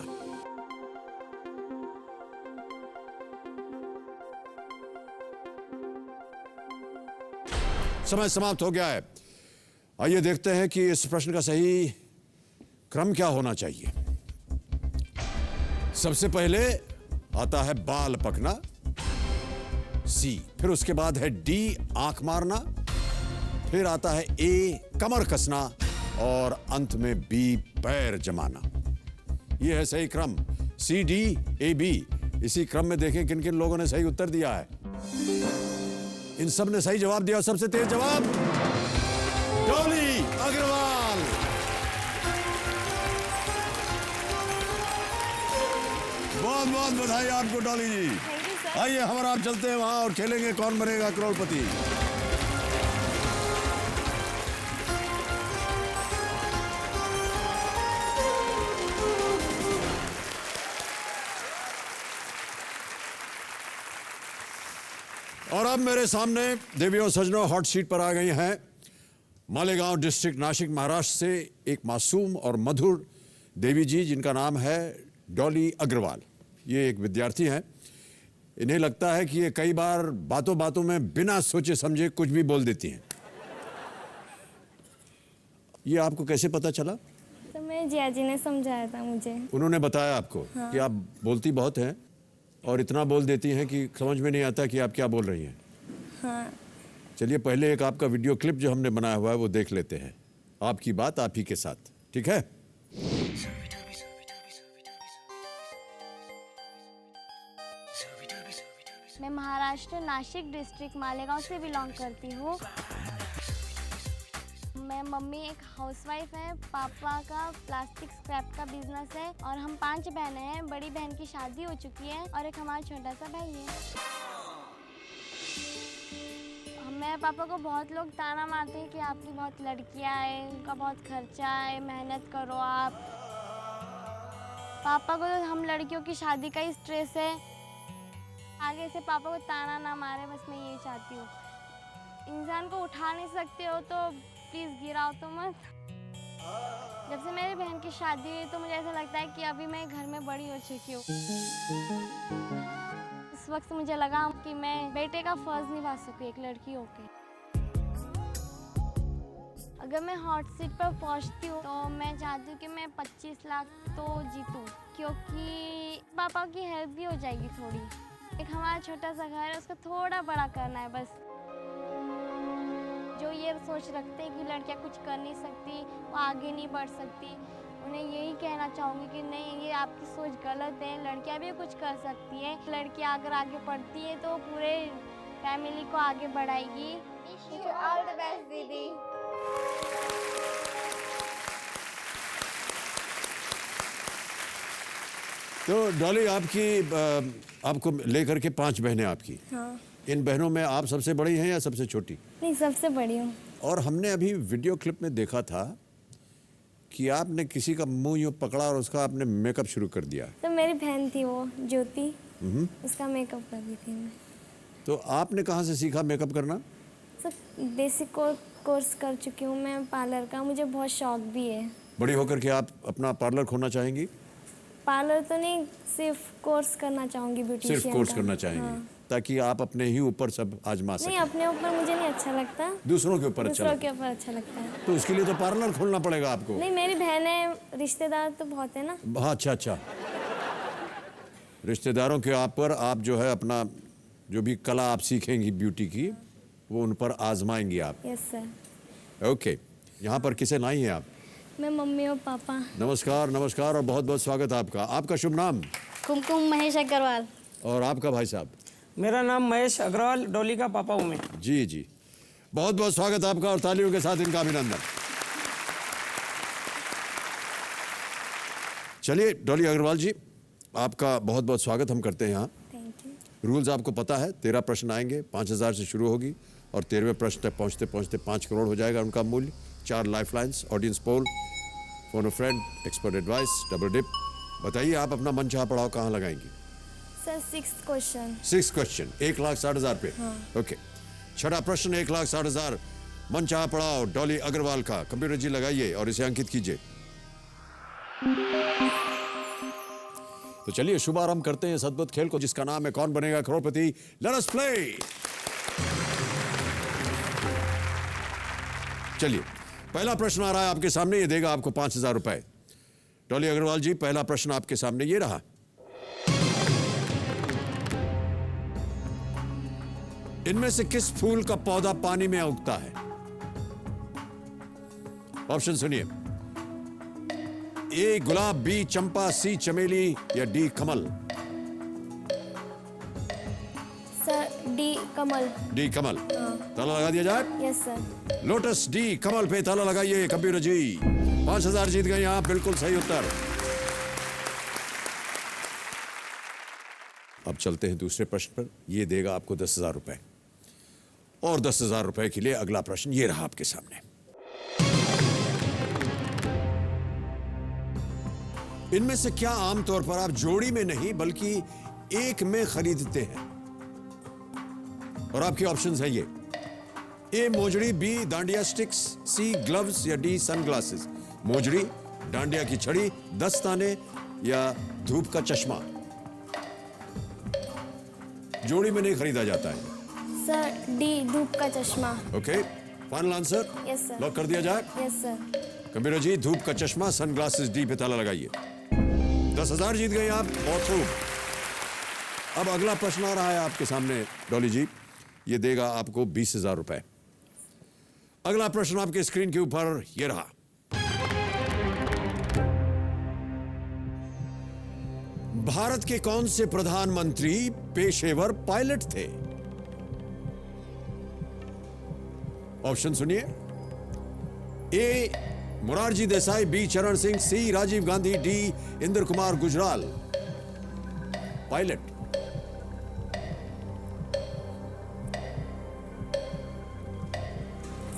समय समाप्त हो गया है। आइए देखते हैं कि इस प्रश्न का सही क्रम क्या होना चाहिए। सबसे पहले आता है बाल पकना, सी, फिर उसके बाद है डी आंख मारना, फिर आता है ए कमर कसना और अंत में बी पैर जमाना। यह है सही क्रम, सी डी ए बी। इसी क्रम में देखें किन किन लोगों ने सही उत्तर दिया है। इन सब ने सही जवाब दिया। सबसे तेज जवाब डॉली अग्रवाल। बहुत बहुत बधाई आपको डॉली जी। आइए हम और आप चलते हैं वहां और खेलेंगे कौन बनेगा करोड़पति। और अब मेरे सामने देवियों सजनों हॉट सीट पर आ गई हैं मालेगांव डिस्ट्रिक्ट नासिक महाराष्ट्र से एक मासूम और मधुर देवी जी जिनका नाम है डॉली अग्रवाल। ये एक विद्यार्थी हैं। इन्हें लगता है कि ये कई बार बातों बातों में बिना सोचे समझे कुछ भी बोल देती हैं। ये आपको कैसे पता चला? तो मेरे जिया जी ने समझाया था मुझे। उन्होंने बताया आपको? हाँ। कि आप बोलती बहुत हैं और इतना बोल देती हैं कि समझ में नहीं आता कि आप क्या बोल रही हैं। हाँ। चलिए पहले एक आपका वीडियो क्लिप जो हमने बनाया हुआ है वो देख लेते हैं। आपकी बात आप ही के साथ, ठीक है? मैं महाराष्ट्र नासिक डिस्ट्रिक्ट मालेगांव से बिलोंग करती हूँ। मैं मम्मी एक हाउसवाइफ है, पापा का प्लास्टिक स्क्रैप का बिजनेस है और हम 5 बहनें हैं। बड़ी बहन की शादी हो चुकी है और एक हमारा छोटा सा भाई है। मेरे पापा को बहुत लोग ताना मारते हैं कि आपकी बहुत लड़कियां हैं, उनका बहुत खर्चा है, मेहनत करो आप। पापा को तो हम लड़कियों की शादी का ही स्ट्रेस है। आगे से पापा को ताना ना मारे, बस मैं यही चाहती हूँ। इंसान को उठा नहीं सकते हो तो प्लीज़ गिराओ तो मत। जब से मेरी बहन की शादी हुई तो मुझे ऐसा लगता है कि अभी मैं घर में बड़ी हो चुकी हूँ। इस वक्त मुझे लगा कि मैं बेटे का फर्ज निभा सकूँ एक लड़की होके। अगर मैं हॉट सीट पर पहुँचती हूँ तो मैं चाहती हूँ कि मैं 25 लाख तो जीतूँ, क्योंकि पापा की हेल्प भी हो जाएगी थोड़ी। एक हमारा छोटा सा घर है, उसको थोड़ा बड़ा करना है बस। जो ये सोच रखते हैं कि लड़कियां कुछ कर नहीं सकती, वो आगे नहीं बढ़ सकती, उन्हें यही कहना चाहूँगी कि नहीं, ये आपकी सोच गलत है। लड़कियां भी कुछ कर सकती है। लड़कियां अगर आगे बढ़ती है तो पूरे फैमिली को आगे बढ़ाएगी। ऑल द बेस्ट दीदी। तो डॉली आपको लेकर के 5 बहनें आपकी। हाँ। इन बहनों में आप सबसे बड़ी हैं या सबसे छोटी? नहीं, सबसे बड़ी हूँ। और हमने अभी वीडियो क्लिप में देखा था कि आपने किसी का मुंह यूं पकड़ा और उसका आपने मेकअप शुरू कर दिया। तो मेरी बहन थी वो ज्योति, उसका मेकअप कर रही थी मैं। तो आपने कहाँ से सीखा मेकअप करना? सब बेसिक कोर्स कर चुकी हूँ मैं पार्लर का। मुझे बहुत शौक भी है। बड़ी होकर के आप अपना पार्लर खोलना चाहेंगी? पार्लर तो नहीं, सिर्फ कोर्स करना चाहूँगी ब्यूटिशियन सिर्फ कोर्स का। करना चाहेंगे हाँ। ताकि आप अपने ही ऊपर सब आजमा नहीं, सकें। अपने ऊपर मुझे नहीं अच्छा लगता, दूसरों के ऊपर अच्छा दूसरों लगता के ऊपर अच्छा लगता है। तो उसके लिए तो पार्लर खोलना पड़ेगा आपको। नहीं, मेरी बहनें रिश्तेदार तो बहुत है ना। हाँ, अच्छा अच्छा। रिश्तेदारों के आप पर आप जो है अपना जो भी कला आप सीखेंगी ब्यूटी की वो उन पर आजमाएंगी आप। Yes sir. ओके, यहाँ पर किसे लाई हैं आप? मैं मम्मी और पापा। नमस्कार नमस्कार और बहुत बहुत स्वागत है आपका। आपका शुभ नाम? कुमकुम महेश अग्रवाल। और आपका भाई साहब? मेरा नाम महेश अग्रवाल, डॉली का पापा हूँ मैं। जी जी, बहुत बहुत स्वागत आपका और तालियों के साथ इनका अभिनंदन। चलिए डॉली अग्रवाल जी, आपका बहुत बहुत स्वागत हम करते हैं यहाँ। Thank you. रूल्स आपको पता है, 13 प्रश्न आएंगे, 5000 से शुरू होगी और 13वें प्रश्न तक पहुँचते पहुँचते 5 करोड़ हो जाएगा उनका मूल्य। 4 lifelines, audience poll, phone a friend, expert advice, double dip. बताइए आप अपना मनचाहा पड़ाव कहाँ लगाएंगी? Sir 6th question. 6 क्वेश्चन 1,60,000 पे। हाँ। ओके, छठा प्रश्न 1,60,000 मनचाहा पड़ाव डॉली अग्रवाल का। कंप्यूटर जी लगाइए और इसे अंकित कीजिए। तो चलिए शुभारंभ करते हैं इस अद्भुत खेल को जिसका नाम है कौन बनेगा करोड़पति। Let us play. चलिए पहला प्रश्न आ रहा है आपके सामने, ये देगा आपको 5,000 रुपए। डॉली अग्रवाल जी, पहला प्रश्न आपके सामने ये रहा। इनमें से किस फूल का पौधा पानी में उगता है? ऑप्शन सुनिए। ए गुलाब, बी चंपा, सी चमेली या डी कमल? सर डी कमल। डी कमल। हाँ। ताला लगा दिया जाए? Yes sir. लोटस डी कमल पे ताला लगाइए। कंप्यूटर जी 5,000 जीत गए आप, बिल्कुल सही उत्तर। अब चलते हैं दूसरे प्रश्न पर, यह देगा आपको 10,000 रुपए। और 10,000 रुपए के लिए अगला प्रश्न ये रहा आपके सामने। इनमें से क्या आमतौर पर आप जोड़ी में नहीं बल्कि एक में खरीदते हैं? और आपके ऑप्शंस हैं ये। ए मोजड़ी, बी डांडिया स्टिक्स, सी ग्लव्स या डी सनग्लासेस। मोजड़ी, डांडिया की छड़ी, दस्ताने या धूप का चश्मा। जोड़ी में नहीं खरीदा जाता है। सर डी धूप का चश्मा। Okay, final answer? Yes sir. Lock कर दिया जाए? Yes sir. कंप्यूटर जी धूप का चश्मा, सनग्लासेस डी पे ताला लगाइए। 10,000 जीत गए आप, बहुत खूब। अब अगला प्रश्न आ रहा है आपके सामने डॉली जी, ये देगा आपको 20,000 रुपए। अगला प्रश्न आपके स्क्रीन के ऊपर ये रहा। भारत के कौन से प्रधानमंत्री पेशेवर पायलट थे? ऑप्शन सुनिए। ए Morarji Desai, B Charan Singh, C Rajiv Gandhi, D Inder Kumar Gujral. Pilot.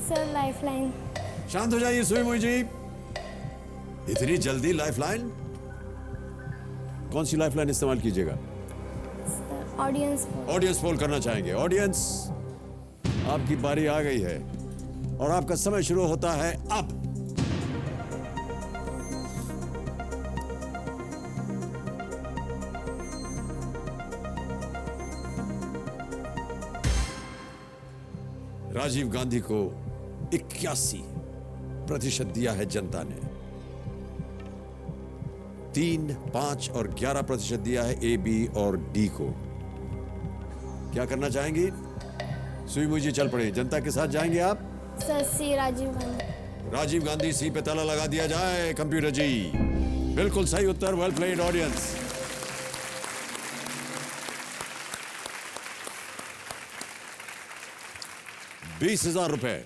Sir lifeline. शांत हो जाइए सुई जी, इतनी जल्दी लाइफलाइन? कौन सी लाइफलाइन इस्तेमाल कीजिएगा? Audience poll. ऑडियंस पोल करना चाहेंगे। ऑडियंस, आपकी बारी आ गई है और आपका समय शुरू होता है अब। राजीव गांधी को 81% दिया है जनता ने। 3, 5 और 11% दिया है ए, बी और डी को। क्या करना चाहेंगी? सुई मुझे चल पड़े, जनता के साथ जाएंगे आप? सर सी राजीव गांधी। राजीव गांधी, सी पे ताला लगा दिया जाए। कंप्यूटर जी बिल्कुल सही उत्तर। Well played audience. ₹20,000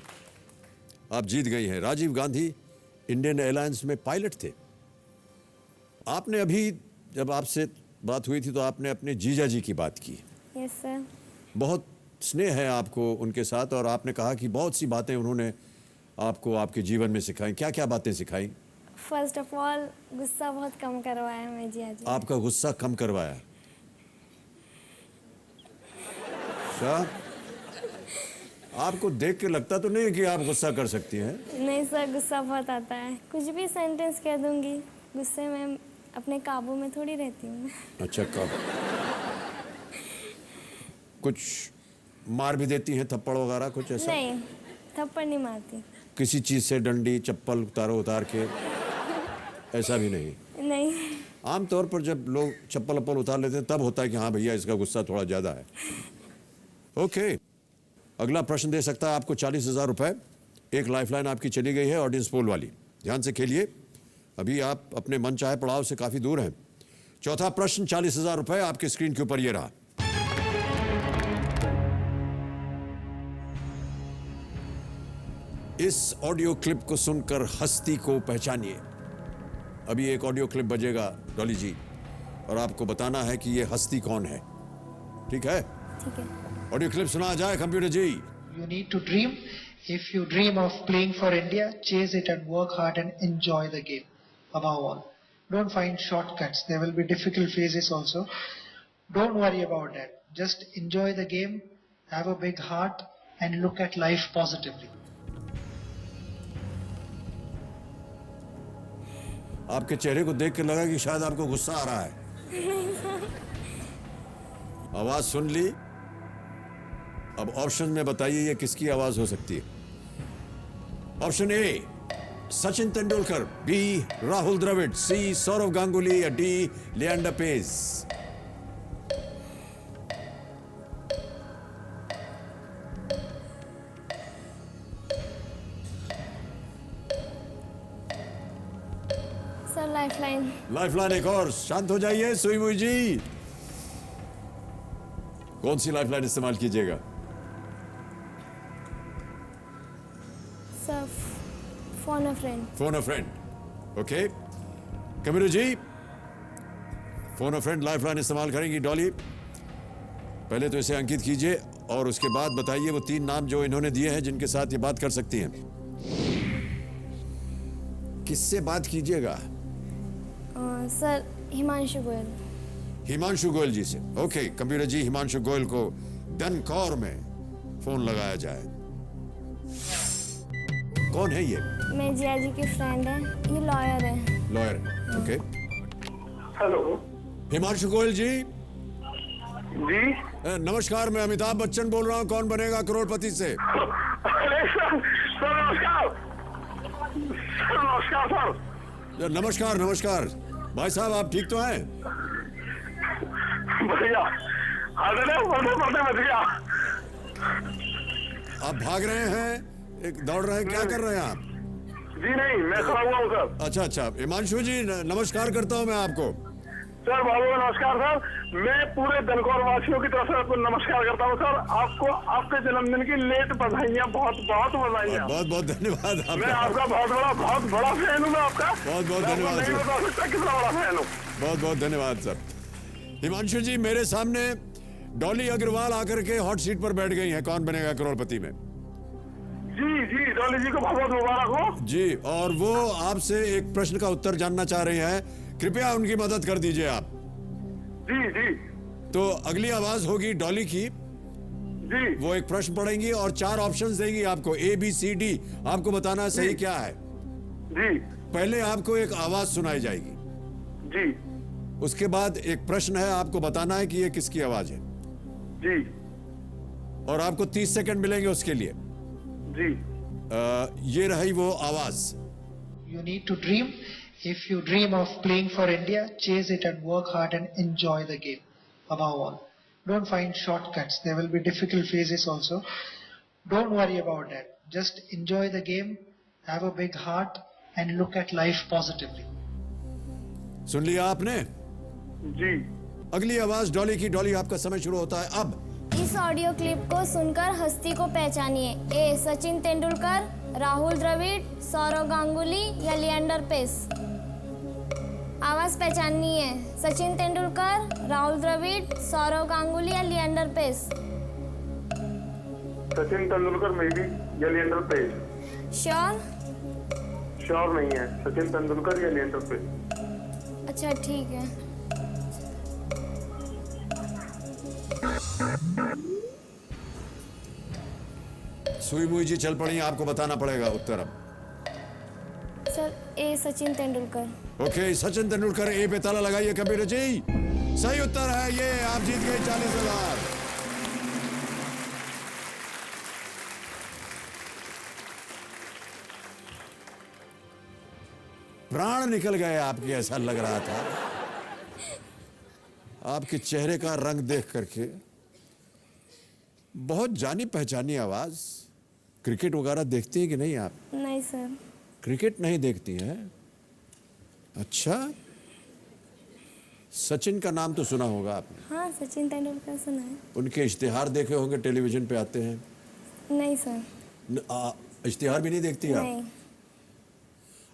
आप जीत गई हैं। राजीव गांधी इंडियन एयरलाइंस में पायलट थे। आपने अभी जब आपसे बात हुई थी तो आपने अपने जीजा जी की बात की। Yes sir. बहुत स्नेह है आपको उनके साथ और आपने कहा कि बहुत सी बातें उन्होंने आपको आपके जीवन में सिखाई। क्या क्या बातें सिखाई? फर्स्ट ऑफ ऑल गुस्सा बहुत कम करवाया मैं जिया जी। आपका गुस्सा कम करवाया? क्या आपको देख के लगता तो नहीं कि आप गुस्सा कर सकती हैं? नहीं सर, गुस्सा बहुत आता है। कुछ भी सेंटेंस कह दूंगी गुस्से में, अपने काबू में थोड़ी रहती हूँ मैं। अच्छा, कब कुछ मार भी देती हैं, थप्पड़ वगैरह कुछ ऐसा? नहीं, थप्पड़ नहीं मारती। किसी चीज से डंडी चप्पल उतार के ऐसा भी नहीं? नहीं। आमतौर पर जब लोग चप्पल अप्पल उतार लेते हैं तब होता है कि हाँ भैया इसका गुस्सा थोड़ा ज्यादा है। ओके, अगला प्रश्न दे सकता है आपको 40,000 रुपए। एक लाइफलाइन आपकी चली गई है ऑडियंस पोल वाली, ध्यान से खेलिए, अभी आप अपने मन चाहे पड़ाव से काफी दूर हैं। चौथा प्रश्न 40,000 रुपए आपके स्क्रीन के ऊपर ये रहा। इस ऑडियो क्लिप को सुनकर हस्ती को पहचानिए। अभी एक ऑडियो क्लिप बजेगा डॉली जी, और आपको बताना है कि ये हस्ती कौन है, ठीक है? ठीक है। ऑडियो क्लिप सुना जाए computer ji. You need to dream. If you dream of playing for India, chase it and work hard and enjoy the game. Above all, don't find shortcuts. There will be difficult phases also. Don't worry about that. Just enjoy the game, have a big heart, and look at life positively. आपके चेहरे को देख कर लगा कि शायद आपको गुस्सा आ रहा है। आवाज सुन ली, अब ऑप्शन में बताइए ये किसकी आवाज हो सकती है। Option A Sachin Tendulkar, B Rahul Dravid, C Sourav Ganguly या D Leander Paes. Sir lifeline. Lifeline एक और, शांत हो जाइए सुई मुई जी। कौन सी लाइफलाइन इस्तेमाल कीजिएगा? Sir phone a friend. Phone a friend, okay. Kabir ji phone a friend lifeline इस्तेमाल करेंगी डॉली। पहले तो इसे अंकित कीजिए और उसके बाद बताइए वो 3 नाम जो इन्होंने दिए हैं जिनके साथ ये बात कर सकती हैं। किससे बात कीजिएगा? सर हिमांशु गोयल। हिमांशु गोयल जी से, ओके। कंप्यूटर जी हिमांशु गोयल को दनकौर में फोन लगाया जाए। कौन है ये? मैं जिया जी की फ्रेंड है, ये लॉयर है। Lawyer, okay. Hello Himanshu Goyal ji. जी नमस्कार, मैं अमिताभ बच्चन बोल रहा हूँ, कौन बनेगा करोड़पति से। अरे सर नमस्कार। नमस्कार सर। नमस्कार नमस्कार भाई साहब, आप ठीक तो हैं? बढ़िया। आप भाग रहे हैं, एक दौड़ रहे हैं, क्या कर रहे हैं आप? जी नहीं, मैं खड़ा हुआ हूँ सर। अच्छा अच्छा, हिमांशु जी नमस्कार करता हूँ मैं आपको। सर बाबू नमस्कार सर, मैं पूरे दनकौर वासियों की तरफ से आपको नमस्कार करता हूँ सर। आपको आपके जन्मदिन की लेट बधाइयाँ, बहुत बहुत बधाइयाँ। बहुत बहुत धन्यवाद आपका। मैं आपका बहुत बड़ा फैन हूँ मैं आपका। बहुत बहुत धन्यवाद नहीं बता सकता कितना बड़ा फैन हूँ। बहुत बहुत धन्यवाद सर। हिमांशु जी मेरे सामने डॉली अग्रवाल आकर के हॉट सीट पर बैठ गई हैं कौन बनेगा करोड़पति में। जी जी, डॉली जी को बहुत बहुत मुबारक हो जी, और वो आपसे एक प्रश्न का उत्तर जानना चाह रही हैं, कृपया उनकी मदद कर दीजिए आप। जी जी। तो अगली आवाज होगी डॉली की जी। वो एक प्रश्न पढ़ेंगी और 4 ऑप्शंस देंगी आपको, A B C D। आपको बताना है सही क्या है। जी। पहले आपको एक आवाज सुनाई जाएगी जी, उसके बाद एक प्रश्न है, आपको बताना है कि ये किसकी आवाज है जी, और आपको 30 सेकंड मिलेंगे उसके लिए जी। ये रही वो आवाज। You need to dream. If you dream of playing for India, chase it and work hard and enjoy the game. Above all, don't find shortcuts. There will be difficult phases also. Don't worry about that. Just enjoy the game, have a big heart, and look at life positively. सुन लिया आपने? जी। अगली आवाज डॉली की। डॉली आपका समय शुरू होता है अब। इस ऑडियो क्लिप को सुनकर हस्ती को पहचानिए। ए सचिन तेंदुलकर, राहुल द्रविड़, सौरव गांगुली या लिएंडर पेस। आवाज पहचाननी है। सचिन तेंदुलकर, राहुल द्रविड़, सौरव गांगुली या लिएंडर पेस। सचिन तेंदुलकर में भी या लिएंडर पेस। श्योर? श्योर नहीं है, सचिन तेंदुलकर या लिएंडर पेस। अच्छा ठीक है। सुई मुई जी चल पड़ी, आपको बताना पड़ेगा उत्तर अब। सर ए सचिन तेंदुलकर। ओके, सचिन तेंदुलकर ए पे ताला लगाइए कबीर जी। सही उत्तर है ये, आप जीत गए 40,000। प्राण निकल गए आपके, ऐसा लग रहा था आपके चेहरे का रंग देख करके। बहुत जानी पहचानी आवाज। क्रिकेट वगैरह देखती हैं कि नहीं आप? नहीं सर। क्रिकेट नहीं देखती हैं? अच्छा, सचिन का नाम तो सुना होगा आपने? हाँ, सचिन तेंदुलकर सुना है। उनके इश्तिहार देखे होंगे, टेलीविजन पे आते हैं? नहीं सर। इश्तिहार भी नहीं देखती आप? नहीं।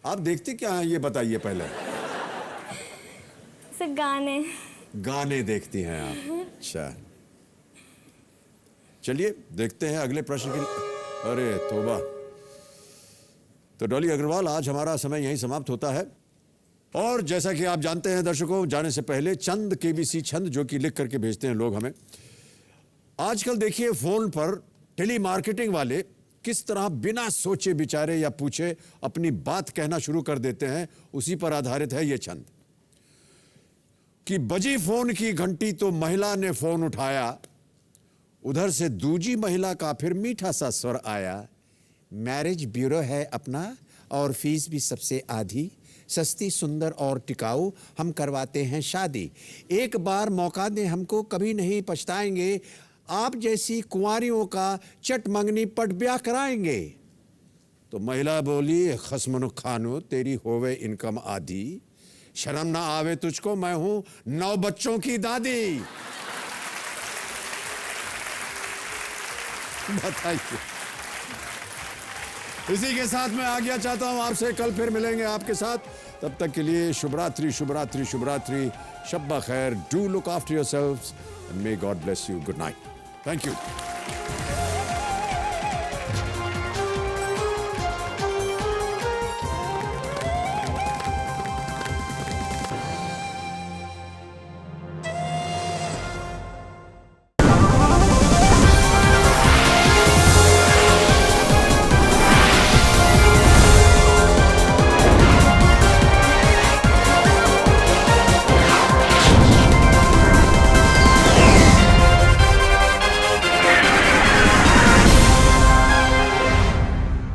आप देखते क्या हैं ये बताइए पहले। सिर्फ गाने। गाने देखती हैं आप? अच्छा, चलिए देखते हैं अगले प्रश्न की। अरे तौबा। तो डॉली अग्रवाल, आज हमारा समय यहीं समाप्त होता है। और जैसा कि आप जानते हैं दर्शकों, जाने से पहले चंद केबीसी छंद जो कि लिख करके भेजते हैं लोग हमें। आजकल देखिए फोन पर टेली मार्केटिंग वाले किस तरह बिना सोचे विचारे या पूछे अपनी बात कहना शुरू कर देते हैं, उसी पर आधारित है ये छंद। कि बजी फोन की घंटी तो महिला ने फोन उठाया, उधर से दूजी महिला का फिर मीठा सा स्वर आया। मैरिज ब्यूरो है अपना और फीस भी सबसे आधी, सस्ती सुंदर और टिकाऊ, हम करवाते हैं शादी। एक बार मौका दें हमको, कभी नहीं पछताएंगे, आप जैसी कुंवारियों का चट मंगनी पट ब्याह कराएंगे। तो महिला बोली, खसमनु खानो तेरी होवे इनकम आधी, शर्म ना आवे तुझको, मैं हूं 9 बच्चों की दादी। बताइए। इसी के साथ मैं आज्ञा चाहता हूं आपसे, कल फिर मिलेंगे आपके साथ। तब तक के लिए शुभ रात्रि, शुभ रात्रि, शुभ रात्रि, शब्बा खैर। Do look after yourselves and may God bless you. Good night. Thank you.